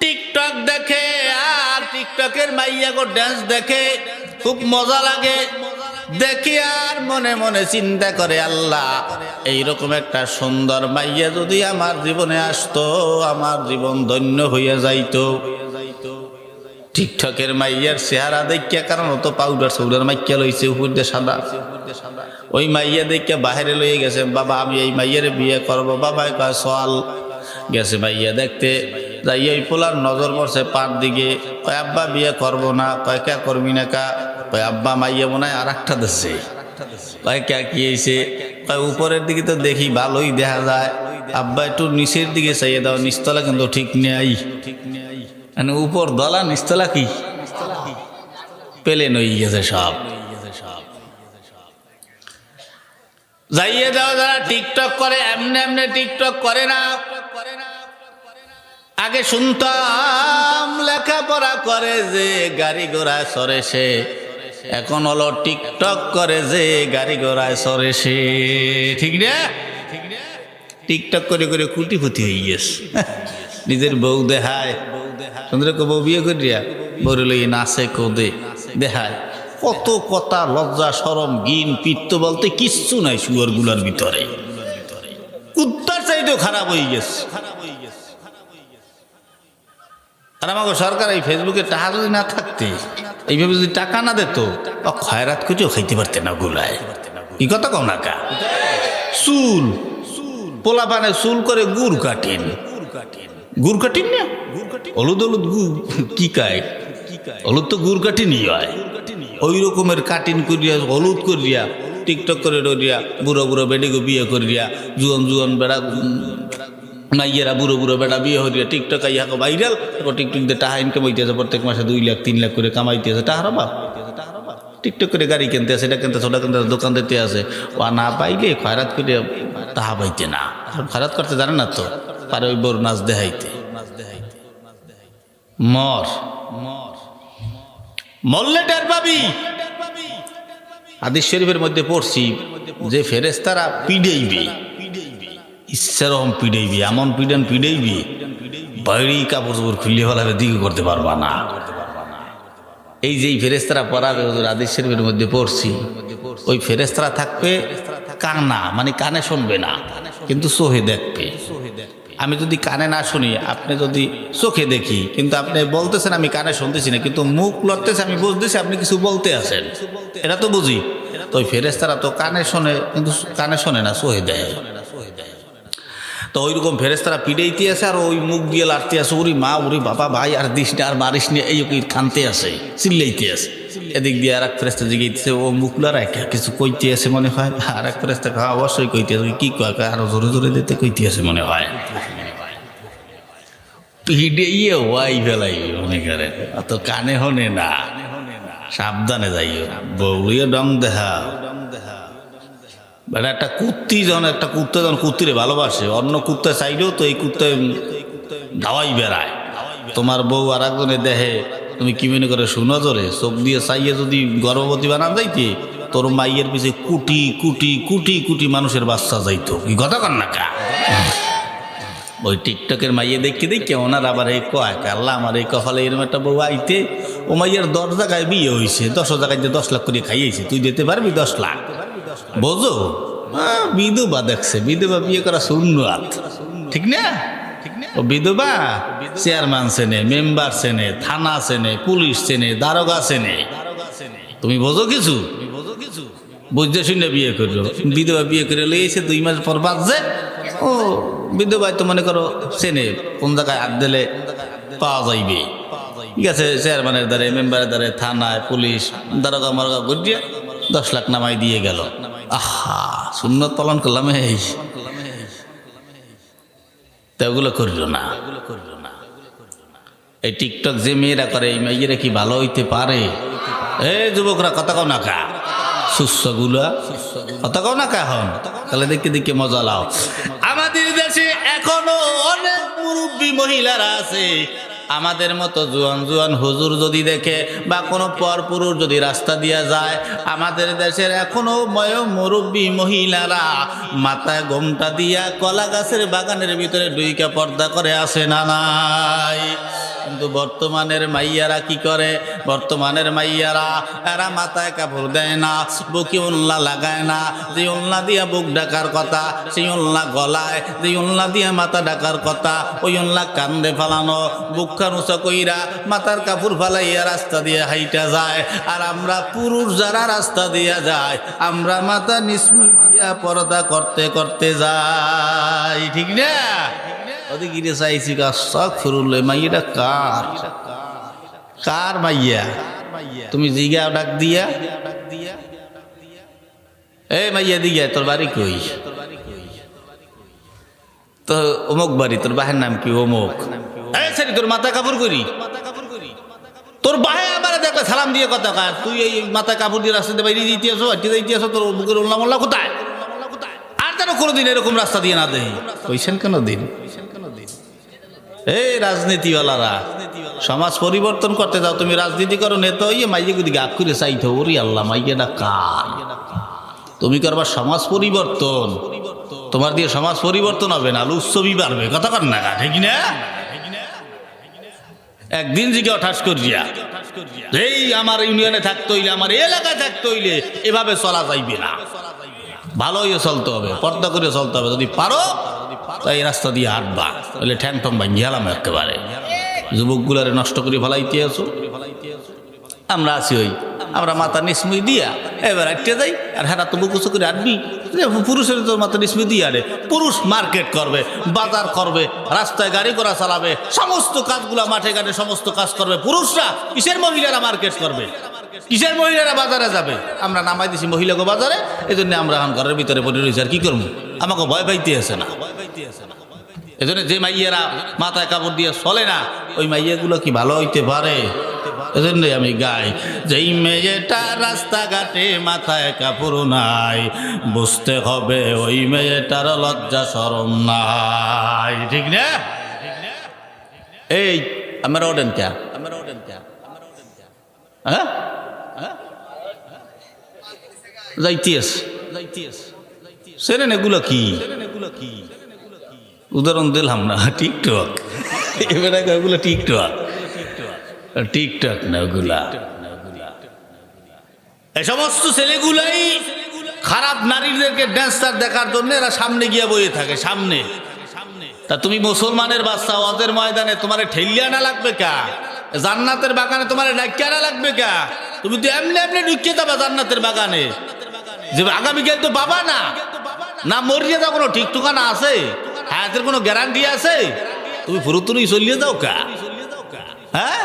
TikTok দেখে আর টিকটকের মাইয়া গো ডান্স দেখে খুব মজা লাগে। দেখি আর মনে মনে চিন্তা করে, আল্লাহ এইরকম একটা সুন্দর মাইয়া যদি আমার জীবনে আসতো, আমার জীবন ধন্য হইয়া যাইতো। টিকটকের মাইয়ার চেহারা দেখিয়া, কারণ ও তো পাউডার সাউডার মাইয়া লইছে, উপর দিয়ে সাদা, ওই মাইয়া দেখিয়া বাহিরে লইয়ে গেছে, বাবা আমি এই মাইয়ারে বিয়ে করবো। বাবা কয় চল। গেছে মাইয়া দেখতে, যাই ওই পোলার নজর পড়ছে পার দিকে। কয় আব্বা বিয়ে করবো না। কয় কে করবি না কা? কয় আব্বা মাইয়া মনে হয় আর একটা দিচ্ছে। কয় কে কি হয়েছে? কয় উপরের দিকে তো দেখি ভালোই দেখা যায়, আব্বা একটু নিচের দিকে চাইয়ে দাও, নিচতলা কিন্তু ঠিক নেই। মানে উপর দলা নিচতলা কি পেলেন হয়ে গেছে সব। যাইয়ে দাও যারা টিকটক করে, এমনি এমনি টিকটক করে না। আগে শুনতাম লেখাপড়া করে যে গাড়ি ঘোড়ায় চড়ে সে, এখন হলো টিকটক করে যে গাড়ি ঘোড়ায় চড়ে সে। ঠিক না? টিকটক করে করে কুটিপুতি হয়ে গেছে। নিজের বউ দেখায়, চন্দ্রকে বউ বিয়ে করিয়া বউরে লই নাচে কোদে দেখায়। কত কথা, লজ্জা শরম গিন পিত্ত বলতে কিচ্ছু নাই শুয়ার গুলার ভিতরে। কুত্তার চাইতেও খারাপ হয়ে গেছে। আর আমাকে সরকার এই ফেসবুকে টাকা যদি না থাকতে, এইভাবে যদি টাকা না দিত, খয়রাত খুঁজেও খাইতে পারতে না গুলায়। কি কথা কম না কা? চুল পোলা পানে চুল করে গুড় কাটেন, গুড় কাটিন না, হলুদ হলুদ কি কায়, হলুদ তো গুড় কাটিনি হয়। ওই রকমের কাটিন করিয়া হলুদ করিয়া টিকটক করে ডরিয়া বুড়ো বুড়ো বেডিগো বিয়ে করিয়া, জুয়ন জুয়ন বেড়া মাইয়েরা বুড়ো বুড়ো বেড়া বিয়ে হরিয়া টিকটক আইয়া ভাইরাল। টিকটক দিয়ে টাকা ইনকাম হইতেছে, প্রত্যেক মাসে 2 লাখ 3 লাখ করে কামাইতেছে। টাকার অভাব, টিকটক করে গাড়ি কিনতে আছে, এটা কিনতে ওটা কিনতে দোকান দিতে আছে। ও না পাইলে খয়রাত করে তাহা পাইতে না, খয়রাত করতে জানে না তো, পারে ওই বড় নাচ দেখাইতে। মর মরলে টের পাবি। হাদিস শরীফের মধ্যে পড়ছি যে ফেরেশতারা পিডাইবে, ইচ্ছারকম পিডাইবে, এমন পিডান পিডাইবে বাইরে কাপড় চোপড় খুলিয়ে ফেলাবে, দিকে করতে পারবা না। এই যে ফেরেশতারা পড়াবে, হাদিস শরীফের মধ্যে পড়ছি, ওই ফেরেশতারা থাকবে কানা, মানে কানে শুনবে না কিন্তু চোখে দেখবে। আমি যদি কানে না শুনি, আপনি যদি চোখে দেখি, কিন্তু আপনি বলতেছেন আমি কানে শুনতেছি না, কিন্তু মুখ লড়তেছে, আমি বুঝতেছি আপনি কিছু বলতে আছেন, এটা তো বুঝি। তো ওই ফেরেশতারা তো কানে শোনে, কিন্তু কানে শোনে না, চোখে দেয়। তো ওইরকম ফেরেশতারা পিড়াইতে আছে, আর ওই মুখ দিয়ে লাড়তে আছে, ওরি মা ওরি বাবা ভাই আর দিস না আর মারিস না, এই কানতে আছে, চিল্লাইতে আছে। এদিক দিয়ে আর এক ফেরেশতা জিগাইতেছে, ও মুখ লড়াই কিছু কইতে আছে মনে হয়। আর এক ফেরেশতা অবশ্যই কইতে আছে, কি কয় আরো জোরে জোরে দিতে কইতে আছে মনে হয়। পিড়াইয়ে ওয়াই ফেলাই মনে করেন, অত কানে হনে না, সাবধানে যাইও, বউলিয়ে ডং দেখা। মানে একটা কুত্তি যখন একটা কুত্তা যখন কুত্তিরে ভালোবাসে, অন্য কুত্তা চাইলেও তো এই কুত্তায় ধাওয়াই বেড়ায়। তোমার বউ আর একজনে দেখে, তুমি কি মনে করে শুনো জোরে চোখ দিয়ে চাইয়ে যদি গর্ভবতী বানান যাইতে, তোর মাইয়ের পিছিয়ে কোটি কোটি কোটি কোটি মানুষের বাচ্চা যাইতো। কি কথা কর না কা? ওই টিকটকের মাইয়ে দেখতে দেখে ওনার আবার এই কয়, আল্লাহ আমার এই কপালে এরকম একটা বউ আইতে, ও মাইয়ের 10 জায়গায় বিয়ে হয়েছে, 10 জায়গায় 10 লাখ করে খাইয়েছে, তুই দিতে পারবি 10 লাখ? বোঝো, বিধবা দেখছে, বিধবা বিয়ে করা সুন্নাত, ঠিক না? ও বিধবা চেয়ারম্যান চেনে, মেম্বার চেনে, থানা চেনে, পুলিশ চেনে, দারোগা চেনে। তুমি বোঝো কিছু? বুঝতে শুনে বিয়ে করলো। বিধবা বিয়ে করে লইয়েছে, 2 মাস পর বাজছে, ও বিধবাই তো মনে করো চেনে, কোন জায়গায় হাত দিলে পাওয়া যাইবে। ঠিক আছে, চেয়ারম্যানের দ্বারে, মেম্বারের দ্বারে, থানায়, পুলিশ, দারোগা মারোগা গড়িয়া 10 লাখ নামাই দিয়ে গেল। আহা, সুন্নত পালন করলাম। এই তা ওগুলো করিল না। এই টিকটক যে মেয়েরা করে, এই মেয়েরা কি ভালো হইতে পারে? এই যুবকরা কথা কও না কা, সুস্থগুলা কথা কও না কা, এখন তাহলে দেখতে দেখতে মজা লাও। আমাদের দেশে এখনো অনেক মুরব্বী মহিলারা আছে, আমাদের মতো জোয়ান জোয়ান হুজুর যদি দেখে বা কোনো পরপুরুষ যদি রাস্তা দিয়া যায়, আমাদের দেশের এখনো মুরব্বী মহিলারা মাথায় ঘোমটা দিয়া কলা গাছের বাগানের ভিতরে ডুইকা পর্দা করে আসে না নাই? কিন্তু বর্তমানের মাইয়ারা কি করে? বর্তমানের মাইয়ারা এরা মাথায় কাপড় দেয় না, বুকে ওড়না লাগায় না। যে ওড়না দিয়া বুক ঢাকার কথা, সেই ওড়না গলায়, যে ওড়না দিয়া মাথা ঢাকার কথা, ওই ওড়না কান্দে ফালানো, বুকখান উঁচা কইরা মাথার কাপড় ফালাইয়া রাস্তা দিয়ে হাইটা যায়। আর আমরা পুরুষ যারা রাস্তা দিয়া যায়, আমরা মাথা নিচমুই দিয়া পর্দা করতে করতে যাই, ঠিক না? ওদের গিরে চাইছি শখ ফুরুল, মাইয়াটা কার? কার মাইয়া? তুমি জিগা ডাক দিয়া, এই মাইয়া দিগা তোর বাড়ি কই? তো অমুক বাড়ি। তোর বাহের নাম কি? অমুক। এই সারি তোর মাথা কাপড় করি, তোর বাহে আমার দেখলে সালাম দিয়ে কথা কার? তুই এই মাথা কাপড় দিয়ে রাস্তাতে বাইরে দিতে আসো, আটকে দিতে আসো, তোর বুকের উল্লা মোল্লা কোথায়? আর যেন কোনোদিন এরকম রাস্তা দিয়ে না দেয়। কইছেন কেন দিন? এই রাজনীতিওয়ালারা সমাজ পরিবর্তন করতে যাও, তুমি রাজনীতি করো, নেতা হইয়ে মাইয়ে দিকে আগ করে চাইতে, ওরে আল্লাহ মাইয়েটা কার? তুমি করবার সমাজ পরিবর্তন, তোমার দিয়ে সমাজ পরিবর্তন হবে না, লুচ্ছবি বাড়বে। কথা কর না, ঠিক না? একদিন জিজ্ঞাসা ঠাস করিয়া, এই আমার ইউনিয়নে থাকতে হইলে, আমার এলাকায় থাকতে হইলে এভাবে চলা যাইবে না, ভালো হয়ে চলতে হবে, পর্দা করে চলতে হবে। যদি পারো তাই রাস্তা দিয়ে হাঁটবা, বলে ঠ্যাং ঠং ভাঙিয়ে গেলাম একেবারে। যুবকগুলারে নষ্ট করে ফেলাইতে আছো। আমরা আছি ওই, আমরা মাথা নিসমুই দিয়া এবার আটকে যাই। আর হ্যাঁ তো বুকুচু করে আটবি, পুরুষের তোর মাথা নিসমুই দিয়ে আরে। পুরুষ মার্কেট করবে, বাজার করবে, রাস্তায় গাড়ি ঘোড়া চালাবে, সমস্ত কাজগুলা মাঠে ঘাটে সমস্ত কাজ করবে পুরুষরা। কিসের মহিলারা মার্কেট করবে? কিসের মহিলারা বাজারে যাবে? আমরা নামাই দিছি মহিলাকে বাজারে, এই জন্য আমরা এখন ঘরের ভিতরে পড়ে রয়েছি। আর কি করবো? আমাকে ভয় পাইতে আছে না। এই জন্য যে মাইয়েরা মাথায় কাপড় দিয়ে চলে না, ওই মাইয়াগুলো কি ভালো হইতে পারে? এজন্যই আমি গাই, যেই মেয়েটা রাস্তাঘাটে মাথায় কাপড় নাই, বুঝতে হবে ওই মেয়েটার লজ্জা শরম নাই, ঠিক না? এই আমার ওডেন কে? হ্যাঁ যাইতিস সেরেন, এগুলো কি? উদাহরণ দিলাম না, টিকটক। এবার ওগুলো টিকটক, টিকটক না ওগুলা। এই সমস্ত ছেলেগুলাই খারাপ নারীদেরকে ড্যান্সার দেখার জন্য এরা সামনে গিয়ে বইয়ে থাকে, সামনে। তা তুমি মুসলমানের বাচ্চা, ওদের ময়দানে তোমার ঠেলিয়া না লাগবে কা? জান্নাতের বাগানে তোমার ডাকিয়া না লাগবে কা? তুমি তো এমনি এমনি ঢুকিয়ে যাবা জান্নাতের বাগানে, যে আগামীকাল তো পাবা না। না মর্যাদা কোনো ঠিক ঠিকানা আছে? হায়াতের কোনো গ্যারান্টি আছে? তুমি ফুরুতুরি চলিয়ে যাও কা? হ্যাঁ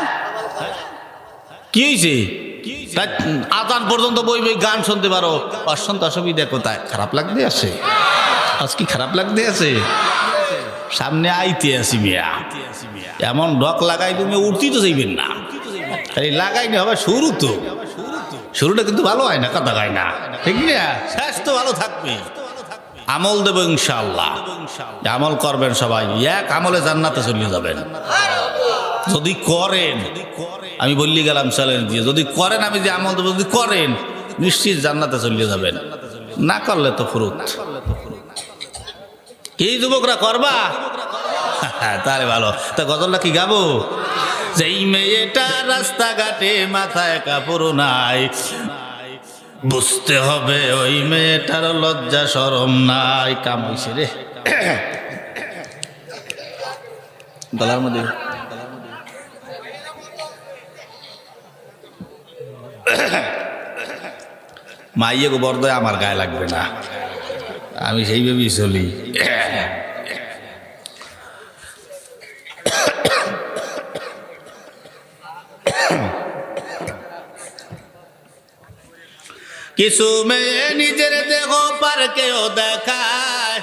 কি হয়েছে? আজান পর্যন্ত বই বই গান শুনতে পারো, অসন্ত অসুবিধা কোথায়? খারাপ লাগতে আছে আজ? কি খারাপ লাগতে আছে? সামনে আইতে আসি মিয়া, এমন ডক লাগাই তুমি উঠতেই তো চাইবেন না। এই লাগাই না হবে শুরু, তো শুরুটা কিন্তু ভালো হয় না, কথা গায় না, ঠিক না? স্বাস্থ্য ভালো থাকবে, আমল দেবো ইনশাআল্লাহ। আমল করবেন সবাই, এক আমলে জান্নাতে চলে যাবেন যদি করেন। আমি বললি গেলাম চ্যালেঞ্জ দিয়ে, যদি করেন, আমি যে আমল দেবো, যদি করেন নিশ্চিত জান্নাতে চলে যাবেন। না করলে তো ফুরুত। কি যুবকরা করবা? তাহলে ভালো। তা গজলটা কি গাবো? যেই মেয়েটা রাস্তাঘাটে মাথায় কাপড় নাই, বুঝতে হবে ওই মেয়েটার লজ্জা শরম নাই। কাম হইছে রে গলার মধ্যে। মাইয়ে গো বর্দয় আমার গায়ে লাগবে না, আমি সেইভাবেই চলি। কিছু মেয়ে নিজের দেহ পার্কেও দেখায়,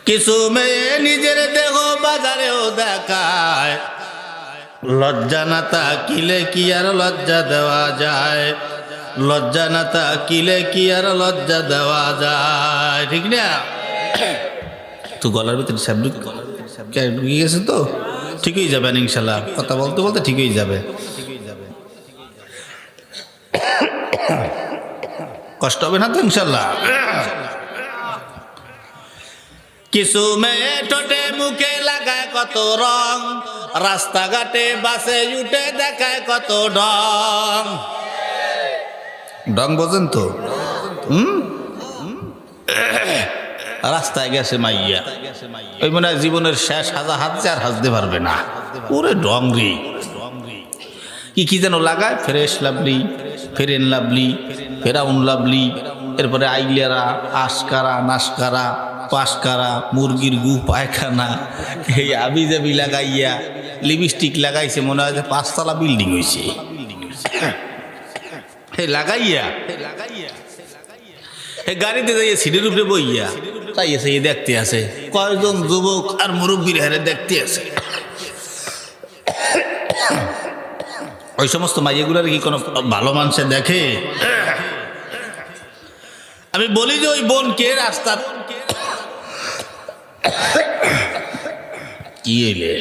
কিছু মেয়ে নিজের দেহ বাজারেও দেখায়। লজ্জা না থাকিলে কি আর লজ্জা দেওয়া যায়? লজ্জা না থাকিলে কি আর লজ্জা দেওয়া যায়? ঠিক না? তো গলার ভিতরে ঢুকে গেছে তো ঠিকই যাবে ইনশাল্লাহ। কথা বলতে বলতে ঠিকই যাবে, কষ্ট হবে না তো ইনশাল্লাহ। কিছু মেয়ে ঠোঁটে মুখে লাগায় কত রং, রাস্তাঘাটে বাসে উঠে দেখায় কত ডং। ডং বোঝেন তো? রাস্তায় গেছে মাইয়া, ওই মনে হয় জীবনের শেষ হাজতে আর হাজতে পারবে না। ওরে ডংরি কি কি যেন লাগায়, ফ্রেশ লাভলি, ফেরেন লাভলি, ফেরাউন লাভলি, এরপরে আইলিয়ারা, আশকারা, নাশকারা, পাশকারা, মুরগির গু পায়খানা, এই আবি জাবি লাগাইয়া লিপস্টিক লাগাইছে, মনে হয় যে 5 তলা বিল্ডিং হয়েছে। লাগাইয়া গাড়িতে যাইয়া সিটের উপরে বইয়া তাইছে দেখতে আছে কয়েকজন যুবক আর মুরব্বীর হারে দেখতে আছে। ওই সমস্ত মাইয়াগুলার কি কোনো ভালো মানুষে দেখে? আমি বলি যে ওই বোনকে রাস্তার কি এলে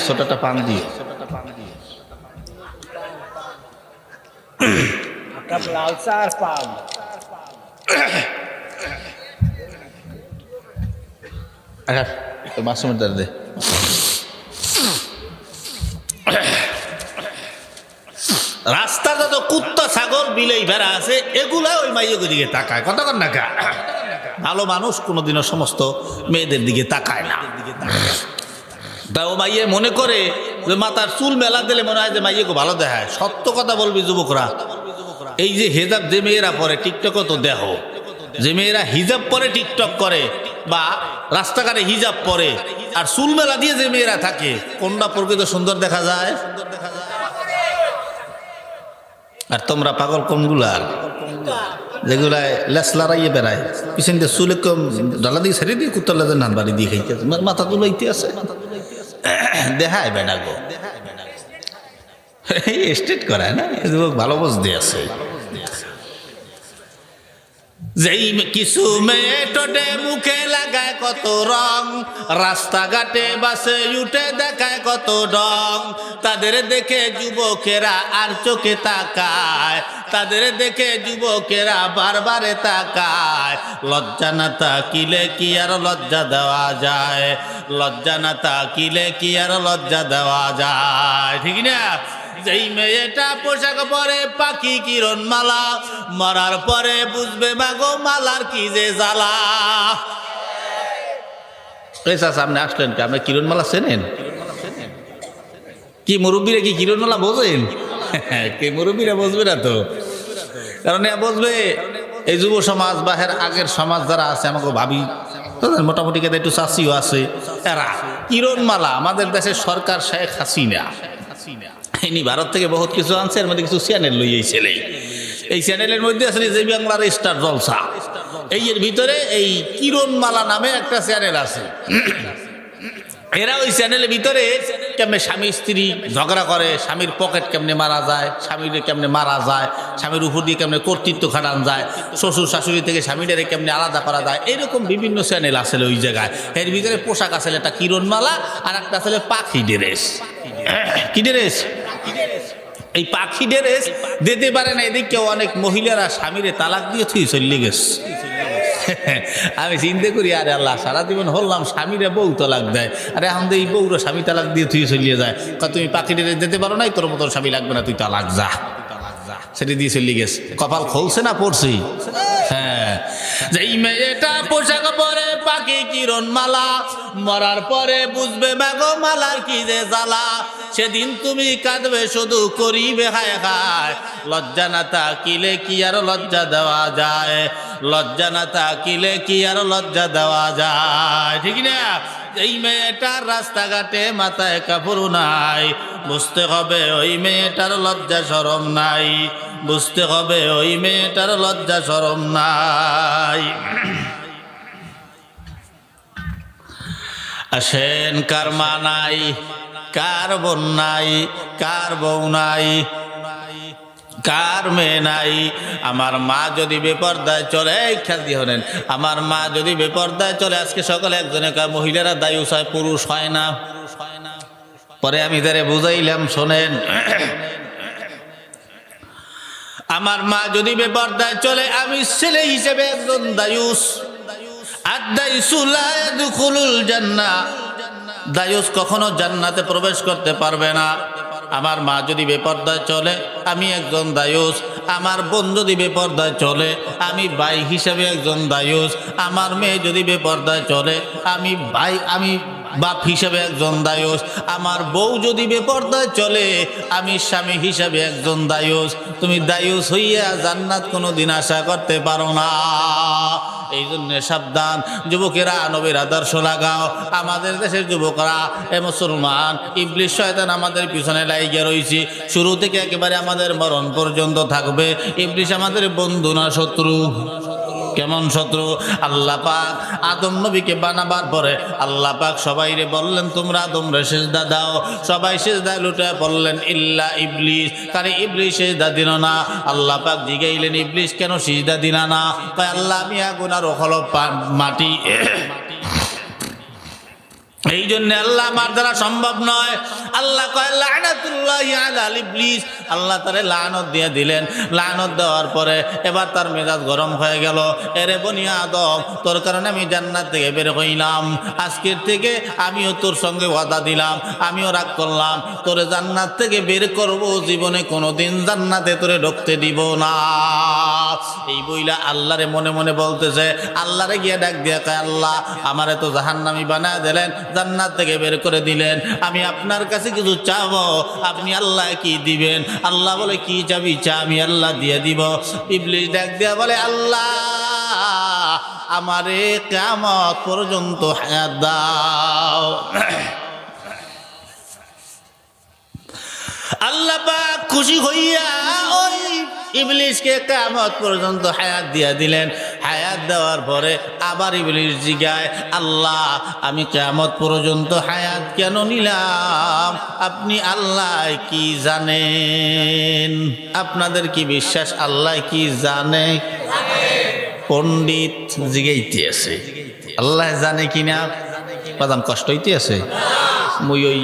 ছোটটা পান দিয়ে মাসুমের দে। রাস্তা যত কুত্তা ছাগল বিলেই ভেড়া আছে এগুলা ওই মাইয়ের দিকে তাকায়, কতক্ষণ টাকা। ভালো মানুষ কোনোদিনও সমস্ত মেয়েদের দিকে তাকায় না। তা ও মাইয়ে মনে করে যে মাথার চুল মেলা দিলে মনে হয় যে মাইয়েকে ভালো দেখায়। সত্য কথা বলবি যুবকরা, এই যে হেজাব যে মেয়েরা পরে টিকটকও তো দেহ, যে মেয়েরা হিজাব পরে টিকটক করে বা রাস্তাঘাটে হিজাব পরে আর চুল মেলা দিয়ে যে মেয়েরা থাকে, কোনটা প্রকৃত সুন্দর দেখা যায়? আর তোমরা পাগল কোনগুলার? যেগুলায় লেস লড়াইয়ে বেড়ায়, পিছন দিয়ে চুলে কম ডালা দিয়ে ছেড়ে দিয়ে কুত্তার লেজের নান বাড়ি দিয়ে খাইতে আছে, মাথা তুলাইতে আছে, দেখায় বেড়া গো। স্টেট করায় না, ভালো বুঝতে আছে। যেই কিছু মেয়ে টোটে মুখে লাগায় কত রং, রাস্তাঘাটে বাসে উঠে দেখায় কত ডং। তাদের দেখে যুবকেরা আর চোখে তাকায়, তাদের দেখে যুবকেরা বারবারে তাকায়। লজ্জা না তাকিলে কি আর লজ্জা দেওয়া যায়, লজ্জা না তাকিলে কি আর লজ্জা দেওয়া যায়, ঠিক না? যেই মেয়েটা পোশাক পরে পাখি কিরণ মালা, মরার পরে বুঝবে মাগো মালার কি যে জ্বালা। সামনে আসলেন কি? আপনি কিরণ মালা চেনেন কি? মুরব্বীরা কি কিরণ মালা বোঝেন? কে মুরব্বীরা বুঝবে না তো, কারণ বুঝবে এই যুব সমাজ বা এর আগের সমাজ যারা আছে, আমাকে ভাবি মোটামুটি কেটে একটু চাষিও আছে, এরা কিরণ মালা আমাদের দেশের সরকার শেখ হাসিনা ইনি ভারত থেকে বহুত কিছু আনছে, এর মধ্যে কিছু চ্যানেল লই এই ছেলে, এই চ্যানেলের মধ্যে আসলে যে বাংলার স্টার জলসা, এই এর ভিতরে এই কিরণমালা নামে একটা চ্যানেল আছে। এরা ওই চ্যানেলের ভিতরে কেমনে স্বামী স্ত্রী ঝগড়া করে, স্বামীর পকেট কেমনে মারা যায়, স্বামীরে কেমনে মারা যায়, স্বামীর উপর দিয়ে কেমনে কর্তৃত্ব খাটান যায়, শ্বশুর শাশুড়ি থেকে স্বামীটারে কেমনে আলাদা করা যায়, এরকম বিভিন্ন চ্যানেল আসলে ওই জায়গায়। এর ভিতরে পোশাক আছে একটা কিরণমালা আর একটা আসলে পাখি ড্রেস। কি ড্রেস? এই পাখি ড্রেস দিতে পারে না, এদিকে অনেক মহিলারা স্বামীরে তালাক দিয়ে থুই চলে গেছে। আমি চিন্তা করি, আরে আল্লাহ, সারা জীবন হলাম স্বামীরা বউ তালাক দেয়, আরে এখন তো এই বউরা স্বামী তালাক দিয়ে থুই চলিয়ে যায়। তুমি পাখি ড্রেস দিতে পারো নাই, তোর মতো স্বামী লাগবে না, তুই তালাক যা, সেটা দিয়ে চলে গেছে। কপাল খুলছে না পড়ছি? হ্যাঁ, যেই মেয়েটা পোশাক পরে পাখি কিরণ মালা, মরার পরে বুঝবে মাগো মালার কি যে জ্বালা। সেদিন তুমি কাঁদবে শুধু করিবে হায় হায়, লজ্জা না তাকিলে কি আর লজ্জা দেওয়া যায়, লজ্জা না তাকিলে কি আর লজ্জা দেওয়া যায়, ঠিক না? এই মেয়েটার রাস্তাঘাটে মাথায় কাপড় নাই, বুঝতে হবে ওই মেয়েটার লজ্জা শরম নাই, বুঝতে হবে ওই মেয়েটার লজ্জা শরম নাই। আসেন কার মা নাই, কার বোন নাই, কার বউ নাই, কার মেয়ে নাই। আমার মা যদি বেপর্দায় চলে, খেয়াল দিয়ে হলেন, আমার মা যদি বেপর্দায় চলে, আজকে সকালে একজনে মহিলারা দায়ুষ হয়, পুরুষ হয় না। পরে আমি তারে বুঝাইলাম, শোনেন আমার মা যদি বেপরদায় চলে আমি ছেলে হিসেবে একজন দায়ুস। আদ-দায়ুসু লা ইয়াদখুলুল জান্নাহ, দায়ুস কখনো জান্নাতে প্রবেশ করতে পারবে না। আমার মা যদি বেপরদায় চলে আমি একজন দায়ুস। আমার বোন যদি বেপরদায় চলে আমি ভাই হিসেবে একজন দায়ুস। আমার মেয়ে যদি বেপরদায় চলে আমি বাপ হিসেবে একজন দায়ুস। আমার বউ যদি বেপরদায় চলে আমি স্বামী হিসেবে একজন দায়ুস। তুমি দায়ুস হইয়া জান্নাত কোনোদিন আশা করতে পারো না। এই জন্য সাবধান যুবকেরা, নবীর আদর্শ লাগাও। আমাদের দেশের যুবকরা এ মুসলমান ইবলিশ শয়তান আমাদের পিছনে লাইগা রইছি। শুরু থেকে একেবারে আমাদের মরণ পর্যন্ত থাকবে। ইবলিশ আমাদের বন্ধু না শত্রু? কেমন শত্রু? আল্লাহ পাক আদম নবীকে বানাবার পরে আল্লাহ পাক সবাইরে বললেন তোমরা আদমরে সিজদা দাও। সবাই সিজদা লুটায় পড়লেন ইল্লা ইবলিস। কারণ ইবলিস সিজদা দিল না। আল্লাহ পাক জিগাইলেন ইবলিস কেন সিজদা দিনা না? কয় আল্লাহ আমি আগুন আর হলো মাটি, এই জন্য আল্লাহ আমার দ্বারা সম্ভব নয়। আল্লাহ কয় লানাতুল্লাহি আলা ইবলিস, আল্লাহ তারে লানত দিয়ে দিলেন। লানত দেওয়ার পরে এবার তার মেজাজ গরম হয়ে গেল। এরে বনি আদম, তোর কারণে আমি জান্নাত থেকে বের হইলাম। আজকের থেকে আমিও তোর সঙ্গে ওয়াদা দিলাম, আমিও রাগ করলাম, তোরে জান্নাত থেকে বের করব, জীবনে কোনোদিন জান্নাতে তোরে ঢুকতে দিব না। এই বইলা আল্লাহরে মনে মনে বলতেছে। আল্লাহরে গিয়ে ডাক দিয়া কয় আল্লাহ আমারে তো জাহান্নামী বানায় দিলেন, জান্নাত থেকে বের করে দিলেন, আমি আপনার কাছে কিছু চাবো, আপনি আল্লাহ কি দিবেন? আল্লাহ বলে কি চাবি? চা, আমি আল্লাহ দিয়ে দিব। ইবলিস ডাক দিয়া বলে আল্লাহ আমারে কিয়ামত পর্যন্ত হায়াত দাও। আল্লাহ পাক খুশি হইয়া ওই ইবলিসকে কিয়ামত পর্যন্ত হায়াত দিয়া দিলেন। হায়াত দেওয়ার পরে আবার ইবলিস জিগায় আল্লাহ আমি কিয়ামত পর্যন্ত হায়াত কেন নিলাম? আপনি আল্লাহ কি জানেন? আপনাদের কি বিশ্বাস আল্লাহ কি জানে? পণ্ডিত জিগাইতে আছে আল্লাহ জানে কিনা। বাদাম কষ্ট হইতে আছে। মুই ওই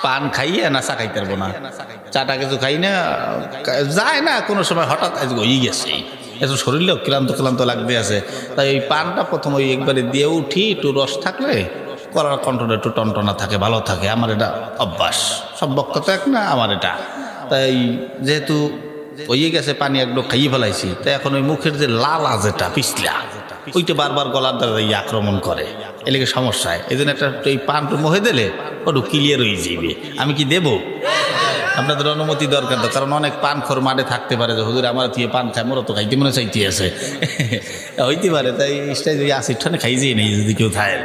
পান খাইয়া না চা খাইতে পারবো না, চাটা কিছু খাই না, যায় না কোনো সময় হঠাৎ হয়ে গেছে, এত শরীরেও ক্লান্ত ক্লান্ত লাগতে আছে। তাই ওই পানটা প্রথম ওই একবারে দিয়ে উঠি, একটু রস থাকলে করার কণ্ঠটা একটু টনটনা থাকে, ভালো থাকে। আমার এটা অভ্যাস, সব বক্তা তো এক না আমার এটা। তাই যেহেতু হয়ে গেছে পানি একটু খাইয়ে ফেলাইছি, তাই এখন ওই মুখের যে লালা যেটা পিছলা ওইটা বারবার গলার দ্বারা আক্রমণ করে, এলাকা সমস্যা হয়। এই জন্য একটা এই পানটা মুখে দিলে ওটু ক্লিয়ার হয়ে যাবে। আমি কি দেবো? আপনাদের অনুমতি দরকার তো, কারণ অনেক পান খোর মাঠে থাকতে পারে যে হুজুর আমার দিয়ে পান খায়, মোরা তো খাইতে মনে চাইতে আছে, হইতে পারে। তাই স্টাইল যদি আসি ঠানে খাই যাই নেই যদি কেউ খায়।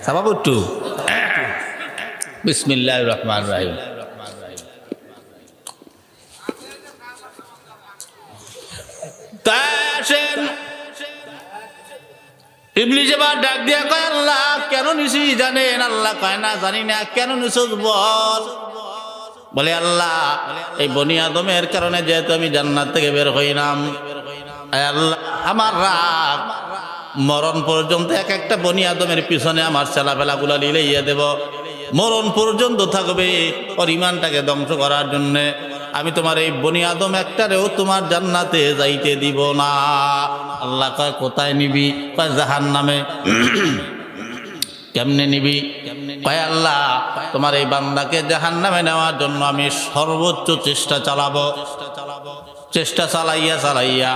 সাবাব একটু বিসমিল্লাহির রহমানির রহিম। ইবলিস এবার ডাক দিয়া কয় আল্লাহ কেন নিছি জানেন? আল্লাহ কয় না জানি না। কেন নিছস বল। বলে আল্লাহ এই বনি আদমের কারণে যেহেতু আমি জান্নাত থেকে বের হইলাম, আল্লাহ আমার রাগ মরণ পর্যন্ত এক একটা বনি আদমের পিছনে আমার ছেলাপেলাগুলা লিলাইয়া দেব, মরণ পর্যন্ত থাকবে ওর ইমানটাকে ধ্বংস করার জন্যে। আমি তোমার এই বনি আদম একটারেও তোমার জান্নাতে যাইতে দিব না। আল্লাহ কয় কোথায় নিবি? কয় জাহান্নামে। কেমনে নিবি? কয় আল্লাহ তোমার এই বান্দাকে জাহান্নামে নেওয়ার জন্য আমি সর্বোচ্চ চেষ্টা চালাবো। চেষ্টা চালাইয়া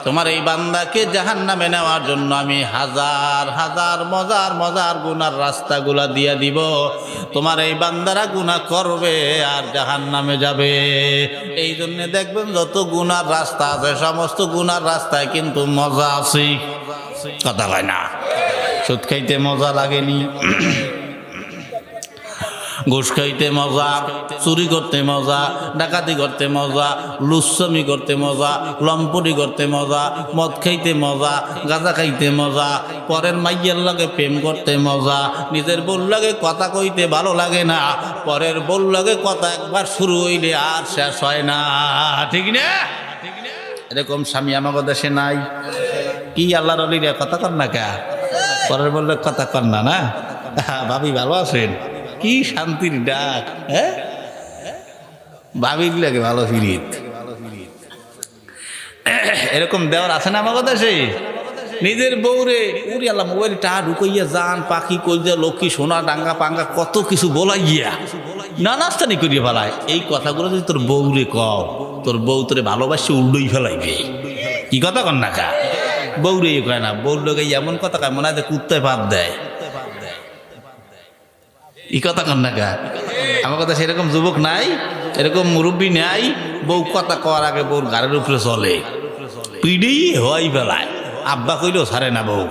তোমার এই বান্দাকে জাহান্নামে নেওয়ার জন্য আমি হাজার হাজার মজার মজার গুনার রাস্তাগুলা দিয়া দিব। তোমার এই বান্দারা গুনাহ করবে আর জাহান্নামে যাবে। এই জন্য দেখবেন যত গুনার রাস্তা আছে সমস্ত গুনার রাস্তায় কিন্তু মজা আছে। কথা হয় না? সুদ খাইতে মজা লাগেনি, ঘুষ খাইতে মজা, চুরি করতে মজা, ডাকাতি করতে মজা, লুচ্ছামি করতে মজা, লম্পটি করতে মজা, মদ খাইতে মজা, গাঁজা খাইতে মজা, পরের মাইয়ের লাগে প্রেম করতে মজা, নিজের বউর লাগে কথা কইতে ভালো লাগে না, পরের বউর লাগে কথা একবার শুরু হইলে আর শেষ হয় না। ঠিক না? এরকম স্বামী আমাদের দেশে নাই। কি আল্লাহর ওলিরা কথা কর না কা? পরের বললে কথা কর না। না ভাবি ভালো আছেন? কি শান্তির ডাক। হ্যাঁ ভাবির লাগে ভালো ফিরিত। এরকম দেওয়ার আছে না আমার দেশে? নিজের বউরে উরি আল্লাহ মোবাইল টা ঢুকাইয়া যান পাখি কইয়া লক্ষ্মী সোনা ডাঙ্গা পাঙ্গা কত কিছু বলাইয়া নানাস্তানি করিয়া ফেলায়। এই কথাগুলো যদি তোর বউরে কও, তোর বউ তোরে ভালোবাসে উল্টোই ফেলাইবে। কি কথা কন না কা? বউরে কয় না, বউর লোকে এমন কথা কয় মনে হয় কুত্তায় ভাত দেয়। ই কথা কন না কা? আমার কথা সেরকম যুবক নাই, এরকম মুরব্বী নাই, বউ কথা কওয়ার আগে বউর গাড়ির উপরে চলে, পিড়ি হয় বেলায়। আব্বা কইলেও ছাড়ে না বউ,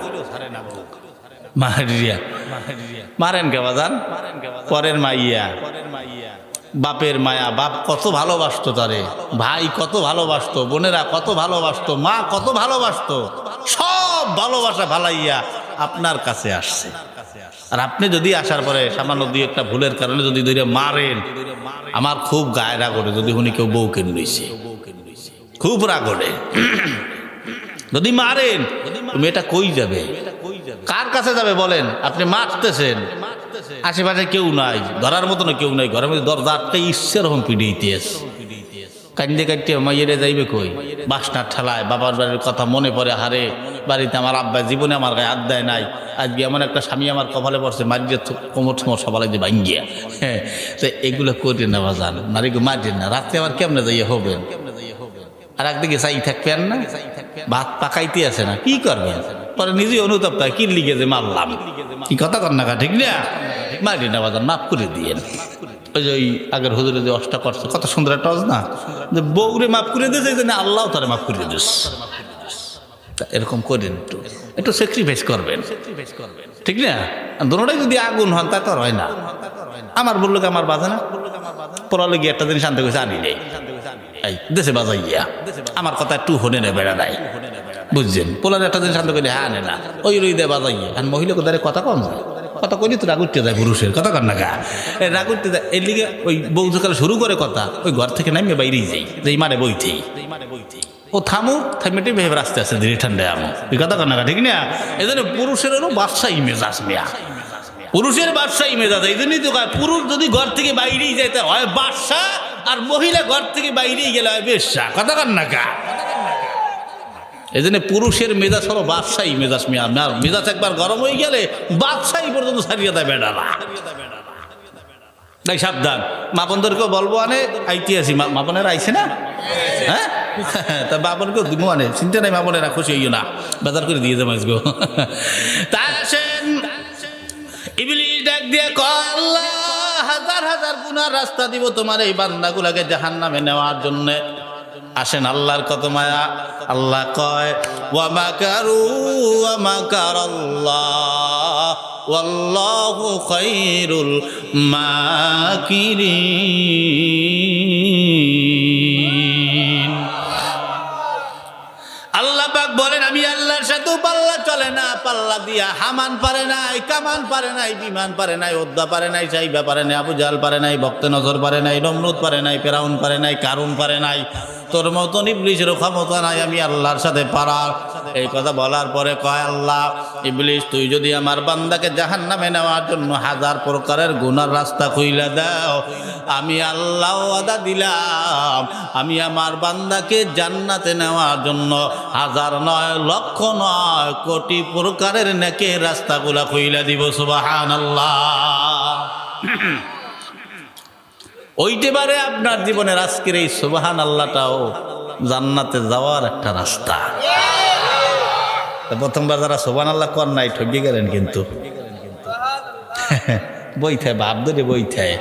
মারিয়া মারেন কে বাজান? পরের মাইয়া, বাপের মায়া। বাপ কত ভালোবাসতো তারে, ভাই কত ভালোবাসতো, বোনেরা কত ভালোবাসতো, মা কত ভালোবাসতো, সব ভালোবাসা ভালাইয়া আপনার কাছে আসছে। আর আপনি যদি আসার পরে সামান্য দুই একটা ভুলের কারণে যদি ধরে মারেন, আমার খুব গায়ে রাগ ওঠে। যদি উনি কেউ বউ কেন লইছে, খুব রাগ ওঠে। যদি মারেন, মেয়েটা কই যাবে, কার কাছে যাবে বলেন? আপনি মারতেছেন, আশেপাশে কেউ নাই, ধরার মতন কেউ নাই, ঘরের মধ্যে দরজা আটটা ইচ্ছে রকম পিড়িতেস, কান্দে কাটতে মাইয়েরে যাইবে কই? বাসনার ঠেলায় বাবার বাড়ির কথা মনে পড়ে, হারে বাড়িতে আমার আব্বা জীবনে আমার গায়ে হাত দেয় নাই, আজকে এমন একটা স্বামী আমার কপালে পড়ছে, মারিয়ে কোমর ঠোমর সবাই যে ভাঙ্গিয়া। হ্যাঁ, তো এগুলো করে নেওয়া যান, নারীকে মারিয়ে না। রাত্রে আবার কেমনে যাইয়া হবেন? আর একদিকে চাই থাকবেন না, ভাত পাকাইতে আছে না, কি করবেন? পরে নিজেই অনুতাপ পায়, কি লিখে যে মারলাম। কি কথা কর না, ঠিক না? মারি না বাজার, মাফ করে দিয়েন। ওই যে ওই আগের হুজুরে যে অষ্টা করছে, কত সুন্দর একটা অজ না, যে বউরে মাফ করে দিয়েছে, না আল্লাহ তারে মাফ করে দিস। এরকম করেন, একটু স্যাক্রিফাইস করবেন, ঠিক না? দুটোটাই যদি আগুন হন তা তো আর হয় না। আমার বললো আমার বাজে না, পড়ালে গিয়ে একটা জিনিস আনতে গেছে, আনি নেই, এই দেশে বাজাইয়া আমার কথা একটু হনে নেই, বেড়া নাই, বুঝছেন? পোলার একটা জিনিস আনতে গেলে হ্যাঁ আনে না, ওই রই দেয় বাজাইয়া। আর মহিলা কোথায় কথা কম যায়, কথা কইলি তো রাগ উঠতে যায়, পুরুষের কথা কর না গা, রাগ উঠতে যায়। এর লিগে ওই বউ যখন শুরু করে কথা, ওই ঘর থেকে নামিয়ে বাইরেই যাই, যে মারে বইতেই ও থামুক, থামিয়ে ভেবে রাস্তে আসছে ধীরে ঠান্ডায় আমো। এই কথা কর না গা, ঠিক না? এই জন্য পুরুষেরও বাদশাহ মেজাজ মেয়া, পুরুষের বাদশাহ মেজাজ। এই জন্যই তো পুরুষ যদি ঘর থেকে বাইরেই যায় তা হয় বাদশাহ, আর মহিলা ঘর থেকে বাইরেই গেলে হয় বেশ্যা। কথা কর না গা? এই জন্য পুরুষের মেজাজ হলো বাদশাহী মেজাজ মেয়া। মেজাজ একবার গরম হয়ে গেলে বাদশাহী পর্যন্ত ছাড়িয়ে দেয় বেড়ালা। তাই সাবধান। মাপনদেরকেও বলবো, আনে আইতে আসি, মাপনের আইছে না? হ্যাঁ, তা বাপনকেও দিব, আনে চিন্তা নাই, মাপনেরা খুশি হইও না, বাজার করে দিয়ে যাবো আজকে। তা আসেন, ইবলিস ডাক দিয়ে কয়, আল্লাহ হাজার হাজার গুনার রাস্তা দিব তোমার এই বান্দাগুলাকে জাহান্নামে নেওয়ার জন্য। আসেন, আল্লাহর কত মায়া। আল্লাহ কয়, ওয়া মাকারু ওয়া মাকারাল্লাহ ওয়াল্লাহু খায়রুল মাকিরিন। আল্লাহ পাক বলেন, আমি আল্লাহর সাথে পাল্লা চলে না। পাল্লা দিয়া হামান পারে নাই, কামান পারে নাই, বিমান পারে নাই, ওদ্দা পারে নাই, সাইবা পারে নাই, আবু জাল পারে নাই, বক্তে নজর পারে নাই, নমরুদ পারে নাই, ফেরাউন পারে নাই, কারুন পারে নাই, তোর মতন ইবলিসেরও ক্ষমতা নাই, আমি আল্লাহর সাথে পারার। এই কথা বলার পরে কয়, আল্লাহ ইবলিস তুই যদি আমার বান্দাকে জাহান্নামে নেওয়ার জন্য হাজার প্রকারের গুনার রাস্তা খুইলা দাও, আমি আল্লাহ ওয়াদা দিলাম আমি আমার বান্দাকে জান্নাতে নেওয়ার জন্য হাজার নয়, লক্ষ নয়, কোটি প্রকারের নেকের রাস্তাগুলা খুইলা দিব। সুবহানাল্লাহ। ওইতে পারে আপনার জীবনের আজকের এই সুবহানাল্লাহটাও জান্নাতে যাওয়ার একটা রাস্তা। প্রথমবার যারা সুবহানাল্লাহ কর নাই ঠকে গেলেন, কিন্তু বইথায় বাপ ধরে বইথায়,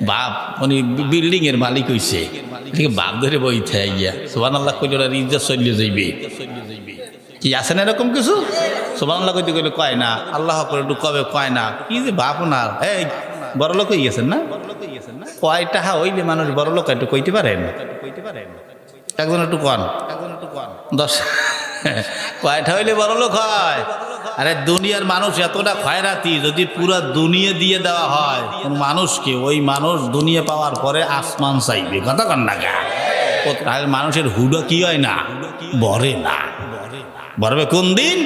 বাপ উনি বিল্ডিং এর মালিক হইছে, বাপ ধরে বইথায় গিয়া সুবহানাল্লাহ কইলে ওরা ইজ্জত চলিয়ে যাইবে। কি আছে না এরকম কিছু? সুবহানাল্লাহ কইতে কইলে কয় না, আল্লাহ করে একটু কবে কয় না, কি যে বাপ ওনার। এই বড় লোক হয়ে গেছেন না, কয়টা হইলে মানুষ বড় লোক একটু কইতে পারেন? একজন একটু কন, 10 কয়টা হইলে বড় লোক হয়? আরে দুনিয়ার মানুষ এতটা খয়রাতি, যদি পুরো দুনিয়া দিয়ে দেওয়া হয় কোন মানুষকে, ওই মানুষ দুনিয়া পাওয়ার পরে আসমান চাইবে। কথা কন না গা? মানুষের হুডা কি হয় না, বরে না, বরবে কোন দিন?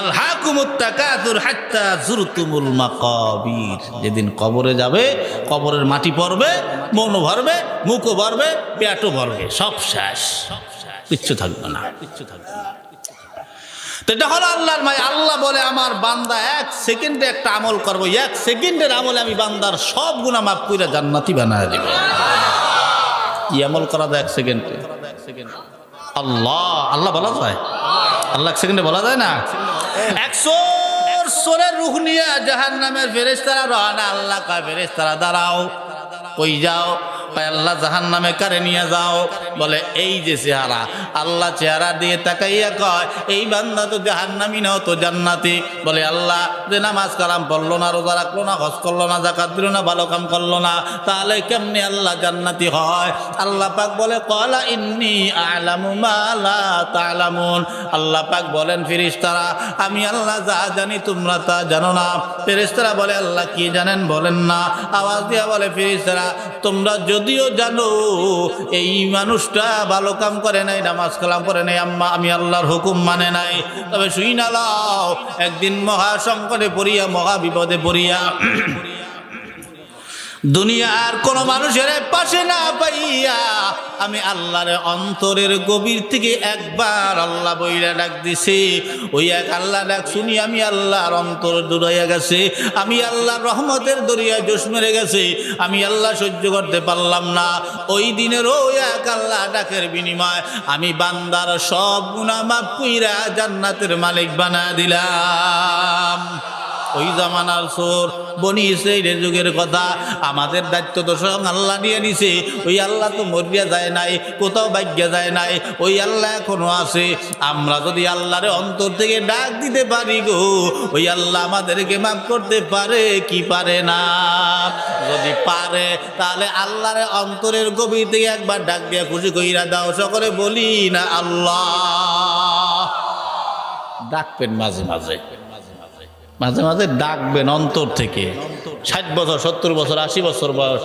আলহাকুমুত তাকাতুর হাত্তা যুরতুমুল মাকাবির। যেদিন কবরে যাবে, কবরের মাটি পড়বে, মনও ভরবে, মুখও ভরবে, পেটও ভরবে, সব শেষ। কিচ্ছু থাকবে না। তো এটা হলো আল্লাহর মায়া। আল্লাহ বলে আমার বান্দা 1 সেকেন্ডে একটা আমল করবো, 1 সেকেন্ডের আমলে আমি বান্দার সব গুনাহ মাফ করে জান্নাতি বানায় দিব। কি আমল করা যায় 1 সেকেন্ডে? আল্লাহ বলা যায়? আল্লাহ 1 সেকেন্ডে বলা যায় না? 100 সোরের রূহ নিয়ে জাহান্নামের ফেরেশতারা রওনা। আল্লাহ কয় ফেরেশতারা দাঁড়াও, কই যাও? আল্লাহ জাহান্নামে কারে নিয়ে যাও? বলে এই যে চেহারা। আল্লাহ চেহারা দিয়ে তাকাইয়া কয় এই বান্দা তো জাহান্নামী না, তো জান্নাতি। বলে আল্লাহ যে নামাজ কালাম পড়লো না, রোজা রাখলো না, হজ করলো না, যাকাত দিল না, ভালো কাম করলো না, তাহলে কেমনি আল্লাহ জান্নাতি হয়? আল্লাহ পাক বলে ক্বালা ইন্নী আ'লামু মা লা তা'লামুন। আল্লাহ পাক বলেন ফেরেশতারা আমি আল্লাহ যা জানি তোমরা তা জানো না। ফেরেশতারা বলে আল্লাহ কি জানেন বলেন না। আওয়াজ দিয়া বলে ফেরেশতারা তোমরা যদিও জানো এই মানুষটা ভালো কাম করে নাই, নামাজ কালাম করে নাই, আমি আল্লাহর হুকুম মানে নাই, তবে শুই না লাও একদিন মহা সংকটে পড়িয়া, মহা বিপদে পড়িয়া দুনিয়ার কোন মানুষের পাশে না পাইয়া আমি আল্লাহর অন্তরের গভীর থেকে একবার আল্লাহ বইরা ডাক দিছি। ওই এক আল্লাহ ডাক শুনি আমি আল্লাহর অন্তর দৌড়াইয়া গেছে, আমি আল্লাহর রহমতের দরিয়ায় জোশ মেরে গেছে, আমি আল্লাহ সহ্য করতে পারলাম না। ওই দিনের ওই এক আল্লাহ ডাকের বিনিময় আমি বান্দার সব গুনাহ মাফ কইরা জান্নাতের মালিক বানায় দিলাম। ওই জামানার সোর বনি ইসরাইলের যুগের কথা, আমাদের দায়িত্ব তো স্বয়ং আল্লাহ নিয়ে নিছে। ওই আল্লাহ তো মরিয়া যায় নাই, কোথাও ভাগ্যা যায় নাই, ওই আল্লাহ এখনো আছে। আমরা যদি আল্লাহরে অন্তর থেকে ডাক দিতে পারি গো, ওই আল্লাহ আমাদেরকে মাফ করতে পারে কি পারে না? যদি পারে তাহলে আল্লাহরে অন্তরের গভীর থেকে একবার ডাক দিয়া খুশি কইরা দাও। সকলে বলি না আল্লাহ। ডাকবেন মাঝে মাঝে, মাঝে মাঝে ডাকবেন অন্তর থেকে। 60 বছর 70 বছর 80 বছর বয়স,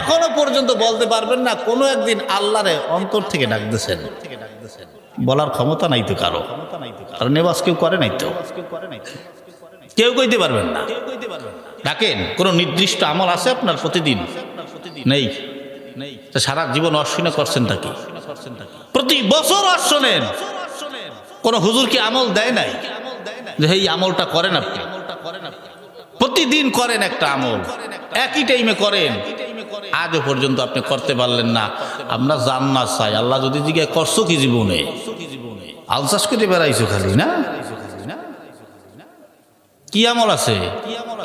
এখনো পর্যন্ত বলতে পারবেন না কোনো একদিন আল্লাহরে অন্তর থেকে ডাকতেছেন? বলার ক্ষমতা নাই তো কারো, কারণ নেবাস কেউ করে নাই তো, কেউ কইতে পারবেন না। ডাকেন। কোনো নির্দিষ্ট আমল আছে আপনার প্রতিদিন? নেই। সারা জীবন অশ্বিনে করছেন নাকি? প্রতি বছর অশ্বিনেন। কোন হুজুর কি আমল দেয় নাই যে এই আমলটা করেন? আপনি প্রতিদিন করেন একটা আমল, একই টাইমে করেন, আজও পর্যন্ত আপনি করতে পারলেন না। আমরা জান্নাত চাই। আল্লাহ যদি জিজ্ঞাসা করছো কি জীবনে, আলসাস করে বেড়াইছো খালি না, কি আমল আছে?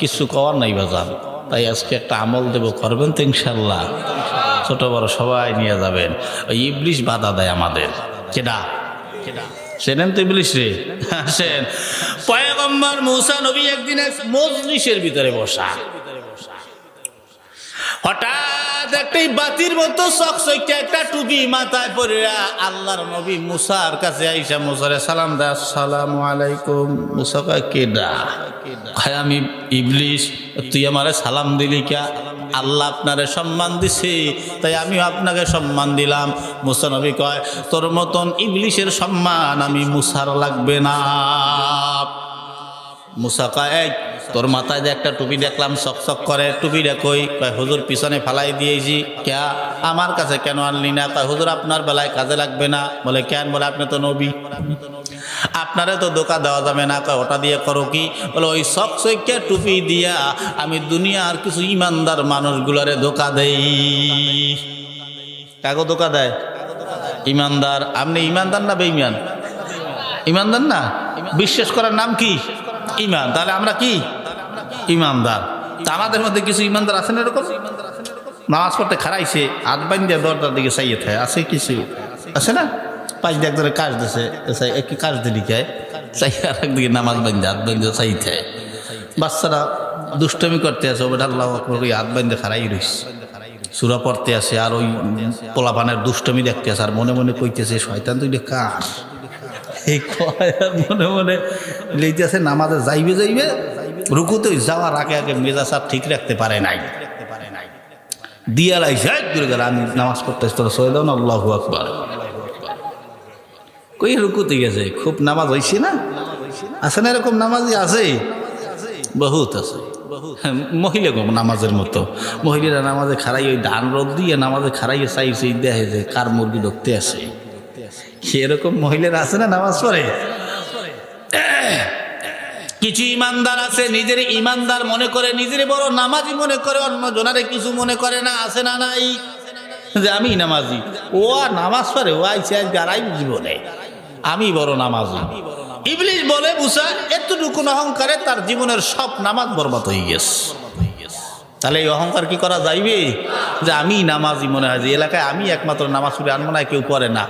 কিছু কওয়ার নাই বাজান। তাই আজকে একটা আমল দেব, করবেন তো ইনশাল্লাহ? ছোট বড় সবাই নিয়ে যাবেন। ওই ইবলিশ বাধা দেয় আমাদের। কেডা? সেনেন তো ইবলিশ রে। আসেন। পয়গম্বর মূসা নবী একদিন এক মজলিসের ভিতরে বসা, হঠাৎ একটা বাতির মতো চকচকে একটা টুপি মাথায় পরিয়া আল্লাহর নবী মূসার কাছে আইসা মূসারে সালাম দেয়। আসসালামু আলাইকুম। মূসা কয় কেডা? কয় আমি ইবলিশ। তুই আমারে সালাম দিলি কে? আল্লাহ আপনারে সম্মান দিছে তাই আমিও আপনাকে সম্মান দিলাম। মূসা নবী কয় তোর মতন ইবলিশের সম্মান আমি মূসার লাগবে না। মূসা কয় তোর মাথায় যে একটা টুপি দেখলাম চকচক করে, টুপিটা কই? কয় হুজুর পিছনে ফালাই দিয়েছি। ক্যা? আমার কাছে কেন আনলি না? কয় হুজুর আপনার বেলায় কাজে লাগবে না। বলে কেন? বলে আপনি তো নবী, আপনারে তো ধোঁকা দেওয়া যাবে না। কয় ওটা দিয়ে করো কি? বলে ওই চকচকে টুপি দিয়া আমি দুনিয়ার কিছু ইমানদার মানুষগুলারে ধোঁকা দেই। কাগো ধোঁকা দেয়? ইমানদার। আপনি ইমানদার না বেঈমান? ইমানদার না? বিশ্বাস করার নাম কি? ইমান। তাহলে আমরা কি? ইমানদার। তা আমাদের মধ্যে কিছু ইমানদার আছেন এরকম, নামাজ পড়তে খারাইছে, হাত বান্ধিয়া দরজার দিকে চাইয়ে থাকে, আছে কিছু আছে না? পাঁচ দিয়ে একজনে কাজ দিছে, একই কাজ দিলি খায়, চাই আর একদিকে নামাজ বান্ধে হাত বান্ধে চাই থাকে। বাচ্চারা দুষ্টমি করতে আছে, ওটা আল্লাহ হাত বান্ধে খারাই রইছে, সূরা পড়তে আছে, আর ওই পোলাপানের দুষ্টমি দেখতে আছে, আর মনে মনে কইতেছে শয়তান তুই কার এই মনে মনে লেইতেছে। নামাজে যাইবে রুকুতে যাওয়ার আগে আগে মেজাজ আর ঠিক রাখতে পারে নাই, দিয়া লাইছে আমি নামাজ পড়তে তোরা সরে দাও না, আল্লাহু আকবার। কই রুকুতে গেছে, খুব নামাজ হইছে না? আছে না এরকম নামাজি? আছে, বহুত আছে। মহিলা নামাজের মতো মহিলারা নামাজে খারাই ওই ধান রোদ দিয়ে নামাজে খারাইয়ে চাইছে, দেখে যে কার মুরগি ঢুকতে আছে, এরকম মহিলারা আছে না নামাজ পড়ে? কিছু ইমানদার আছে নিজের ইমানদার মনে করে, নিজের বড় নামাজি মনে করে, অন্য জনারে কিছু মনে করে না। আছে না নাই? যে আমি নামাজি, ও আর নামাজ পড়ে, ও আইছে আজকে আড়াই জীবনে আমি বড় নামাজি। ইবলিস বলে মুসা এতটুকু অহংকারে তার জীবনের সব নামাজ বরবাদ হয়ে গেছে। তাহলে এই অহংকার কি করা যাইবে যে আমি নামাজি মনে হয়, যে এলাকায় আমি একমাত্র নামাজ পড়ে, আনবো না কেউ পড়ে না,